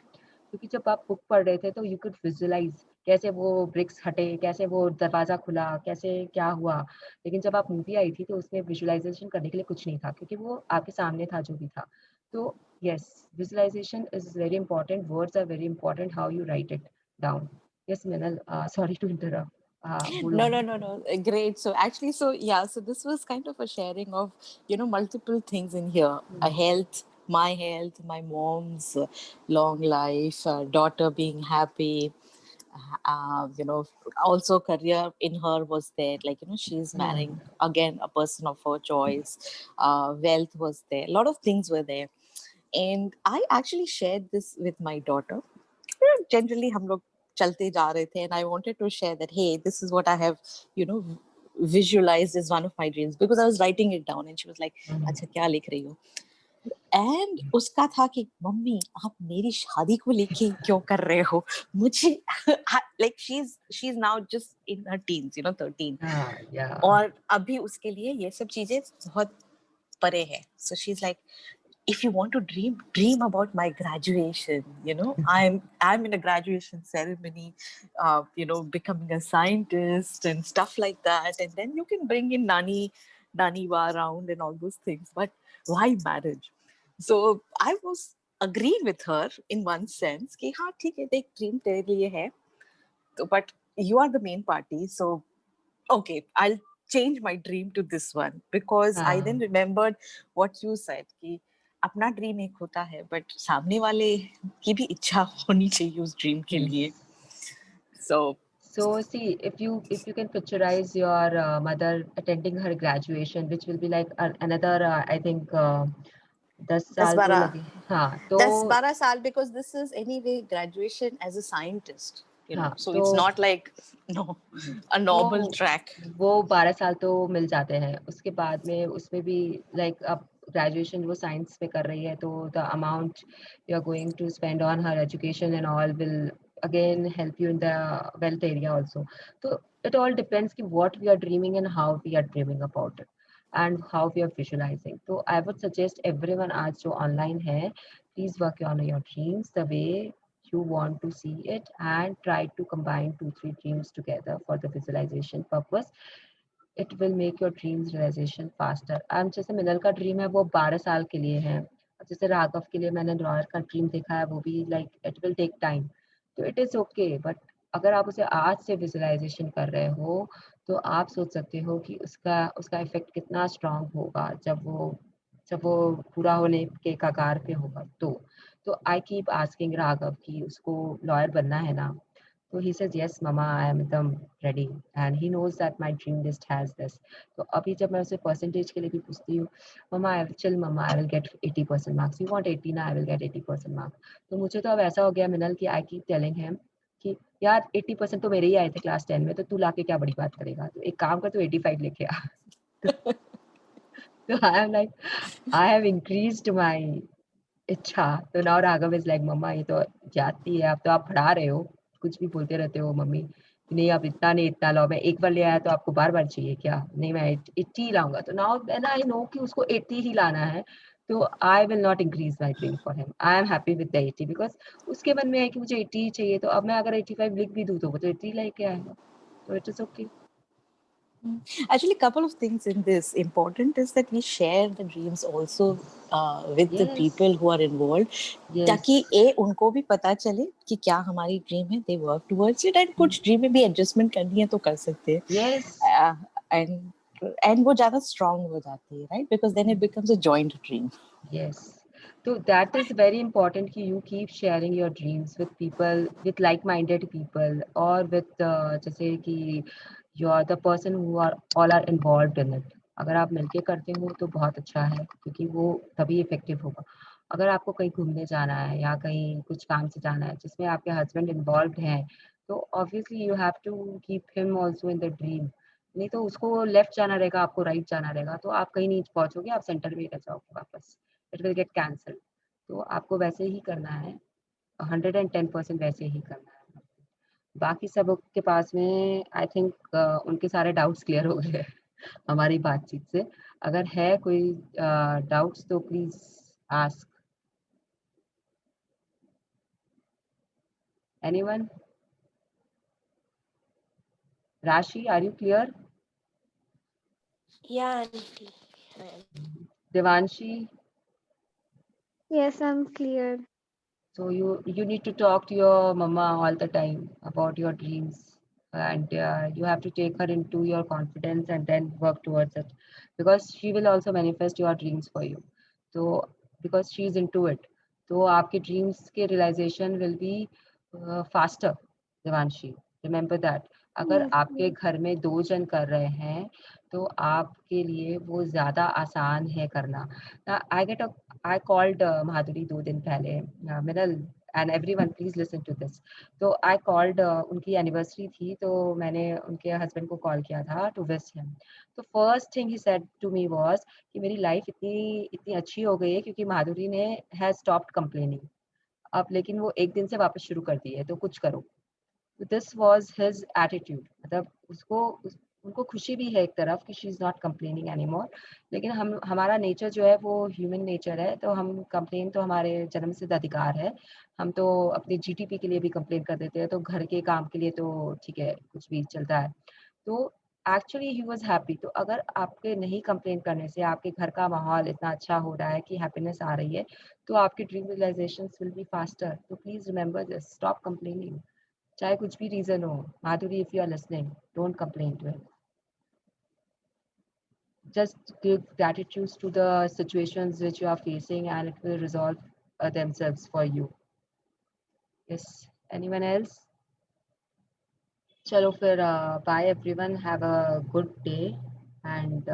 क्योंकि जब आप बुक पढ़ रहे थे तो यू कुड विजुअलाइज कैसे वो ब्रिक्स हटे, कैसे वो दरवाजा खुला, कैसे क्या हुआ. लेकिन जब आप मूवी आई थी तो उसमें विजुअलाइजेशन करने के लिए कुछ नहीं था, क्योंकि वो आपके सामने था जो भी था. तो yes, visualization is very important. Words are very important. How you write it down. Yes, Minal. Sorry to interrupt. Bolo. No. Great. So actually, so this was kind of a sharing of, multiple things in here. A health, my mom's long life, daughter being happy. Also career in her was there. Like, she's marrying again a person of her choice. Wealth was there. A lot of things were there. And I actually shared this with my daughter. Generally हम लोग चलते जा रहे थे, and I wanted to share that, hey, this is what I have, visualized as one of my dreams, because I was writing it down, and she was like, अच्छा क्या लिख रही हो? And उसका था कि मम्मी आप मेरी शादी को लेके क्यों कर रहे हो? मुझे like she's now just in her teens, 13. Yeah. और अभी उसके लिए ये सब चीजें बहुत परे है. So she's like, if you want to dream about my graduation. I'm in a graduation ceremony, becoming a scientist and stuff like that, and then you can bring in nani wa around and all those things, but why marriage? So I was agreed with her in one sense कि हाँ ठीक है, देख dream तेरे लिए है तो, but you are the main party, so okay, I'll change my dream to this one, because I then remembered what you said कि अपना ड्रीम एक होता है, बट सामने वाले की भी इच्छा होनी चाहिए उस ड्रीम के लिए. So see, if you can picturize your mother attending her graduation, which will be like another I think 10 साल तो लगे. हाँ तो 10-12 साल, because this is anyway graduation as a scientist, so it's not like a normal track. वो 12 साल तो मिल जाते हैं. उसके बाद में उसमें भी like अब ग्रेजुएशन वो साइंस में कर रही है, तो the amount you are going to spend on her education and all will again help you in the wealth area also. So it all depends ki what we are dreaming and how we are dreaming about it and how we are visualizing. So I would suggest everyone आज जो online है, please work on your dreams the way you want to see it and try to combine 2-3 dreams together for the visualization purpose. It will make your dreams realization faster. And जैसे मिनल का dream है वो 12 साल के लिए है, जैसे राघव के लिए मैंने लॉयर का ड्रीम देखा है, वो भी like it will take time, तो इट इज ओके। बट अगर आप उसे आज से विजुअलाइजेशन कर रहे हो तो आप सोच सकते हो कि उसका उसका इफेक्ट कितना स्ट्रांग होगा जब वो पूरा होने के कगार पे होगा। तो आई कीप आस्किंग राघव कि उसको लॉयर बनना है ना, तो he says yes mama I am ready and he knows that my dream list has this. तो अभी जब मैं उसे परसेंटेज के लिए भी पूछती हूँ, mama chill mama I will get 80% marks, you want 80 ना, आई विल गेट 80% मार्क्स। तो मुझे तो अब ऐसा हो गया मिनल कि आई कीप टेलिंग हिम कि यार 80% तो मेरे ही आए थे क्लास 10 में, तो तू लाके क्या बड़ी बात करेगा, तो एक काम कर तू 85 लेके आ। तो I am like I have increased my इच्छा। तो नाउ राघव इज लाइक मम्मा ये तो जाती है, अब तो आप पढ़ा रहे हो, कुछ भी बोलते रहते हो मम्मी, नहीं आप इतना नहीं इतना लाओ, मैं एक बार ले आया तो आपको बार बार चाहिए क्या, नहीं मैं 80 ही लाऊंगा। तो नाउ व्हेन आई नो कि उसको 80 ही लाना है, तो I will not increase my dream for him, I am happy with the 80 because उसके मन में है कि मुझे 80 ही चाहिए। तो अब मैं अगर 85 लिख भी दूँ तो वो तो 80 लेके आएगा, तो it is okay. Actually, couple of things in this. Important is that we share the dreams also with the Yes, people who are involved, yes, ताकि उनको भी पता चले कि क्या हमारी ड्रीम है, they work towards it, and कुछ ड्रीम में भी एडजस्टमेंट करनी है तो कर सकते हैं, yes, and वो ज्यादा स्ट्रांग हो जाती है, right? Because then it becomes a joint dream. yes. So that is very important कि you keep sharing your dreams with people, with like-minded people, or with जैसे कि you are the person who are all are involved in it. अगर आप मिलके करते हो तो बहुत अच्छा है, क्योंकि वो तभी इफेक्टिव होगा। अगर आपको कहीं घूमने जाना है या कहीं कुछ काम से जाना है जिसमें आपके हस्बैंड इन्वॉल्व हैं, तो obviously you have to keep him also in the dream. नहीं तो उसको लेफ्ट जाना रहेगा, आपको राइट जाना रहेगा, तो आप कहीं नहीं पहुंचोगे, आप सेंटर में ही रह जाओगे वापस, इट विल गेट कैंसल। तो आपको वैसे ही करना है, 110% वैसे ही करना है। बाकी सब के पास में आई थिंक उनके सारे डाउट्स क्लियर हो गए हमारी बातचीत से। अगर है कोई डाउट्स तो please ask anyone. Rashi, are you clear? Yeah, auntie. I am. Devanshi, Yes, I'm clear. so you need to talk to your mama all the time about your dreams, and you have to take her into your confidence and then work towards it, because she will also manifest your dreams for you. So because she is into it, तो आपके dreams के realization will be faster। Devanshi, remember that अगर Yes, आपके yes. घर में 2 जन कर रहे हैं तो आपके लिए वो ज्यादा आसान है करना। I called Madhuri 2 दिन पहले, मिनल and everyone please listen to this। तो I called उनकी एनिवर्सरी थी, तो मैंने उनके हस्बैंड को कॉल किया था to wish him। तो first thing he said to me was कि मेरी लाइफ इतनी इतनी अच्छी हो गई है क्योंकि माधुरी ने has stopped complaining। अब लेकिन वो एक दिन से वापस शुरू कर दी है, तो कुछ करो। दिस वाज हिज एटीट्यूड, मतलब उनको खुशी भी है एक तरफ कि she is not complaining anymore, लेकिन हमारा नेचर जो है वो ह्यूमन नेचर है, तो हम कंप्लेन तो हमारे जन्म सिद्ध अधिकार है। हम तो अपने जीटीपी के लिए भी कंप्लेन कर देते हैं, तो घर के काम के लिए तो ठीक है कुछ भी चलता है। तो एक्चुअली ही वाज हैप्पी। तो अगर आपके नहीं कंप्लेन करने से आपके घर का माहौल इतना अच्छा हो रहा है कि हैप्पीनेस आ रही है, तो आपकी dream realisations will be faster. तो please remember this, stop complaining, चाहे कुछ भी रीजन हो। Madhuri, if you are listening, don't complain to him, just give gratitude to the situations which you are facing and it will resolve themselves for you। yes, anyone else? चलो फिर, bye everyone, have a good day and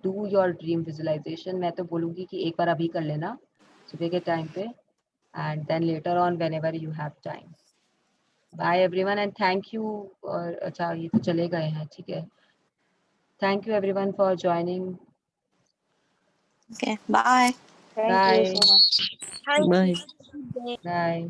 do your dream visualization। मैं तो बोलूँगी कि एक बार अभी कर लेना सुबह के टाइम पे, and then later on whenever you have time। Bye everyone and thank you। और अच्छा ये तो चले गए हैं, ठीक है। Thank you everyone for joining। Okay, bye. Thank you Bye. so much. Thank Bye. you. Good day. Bye.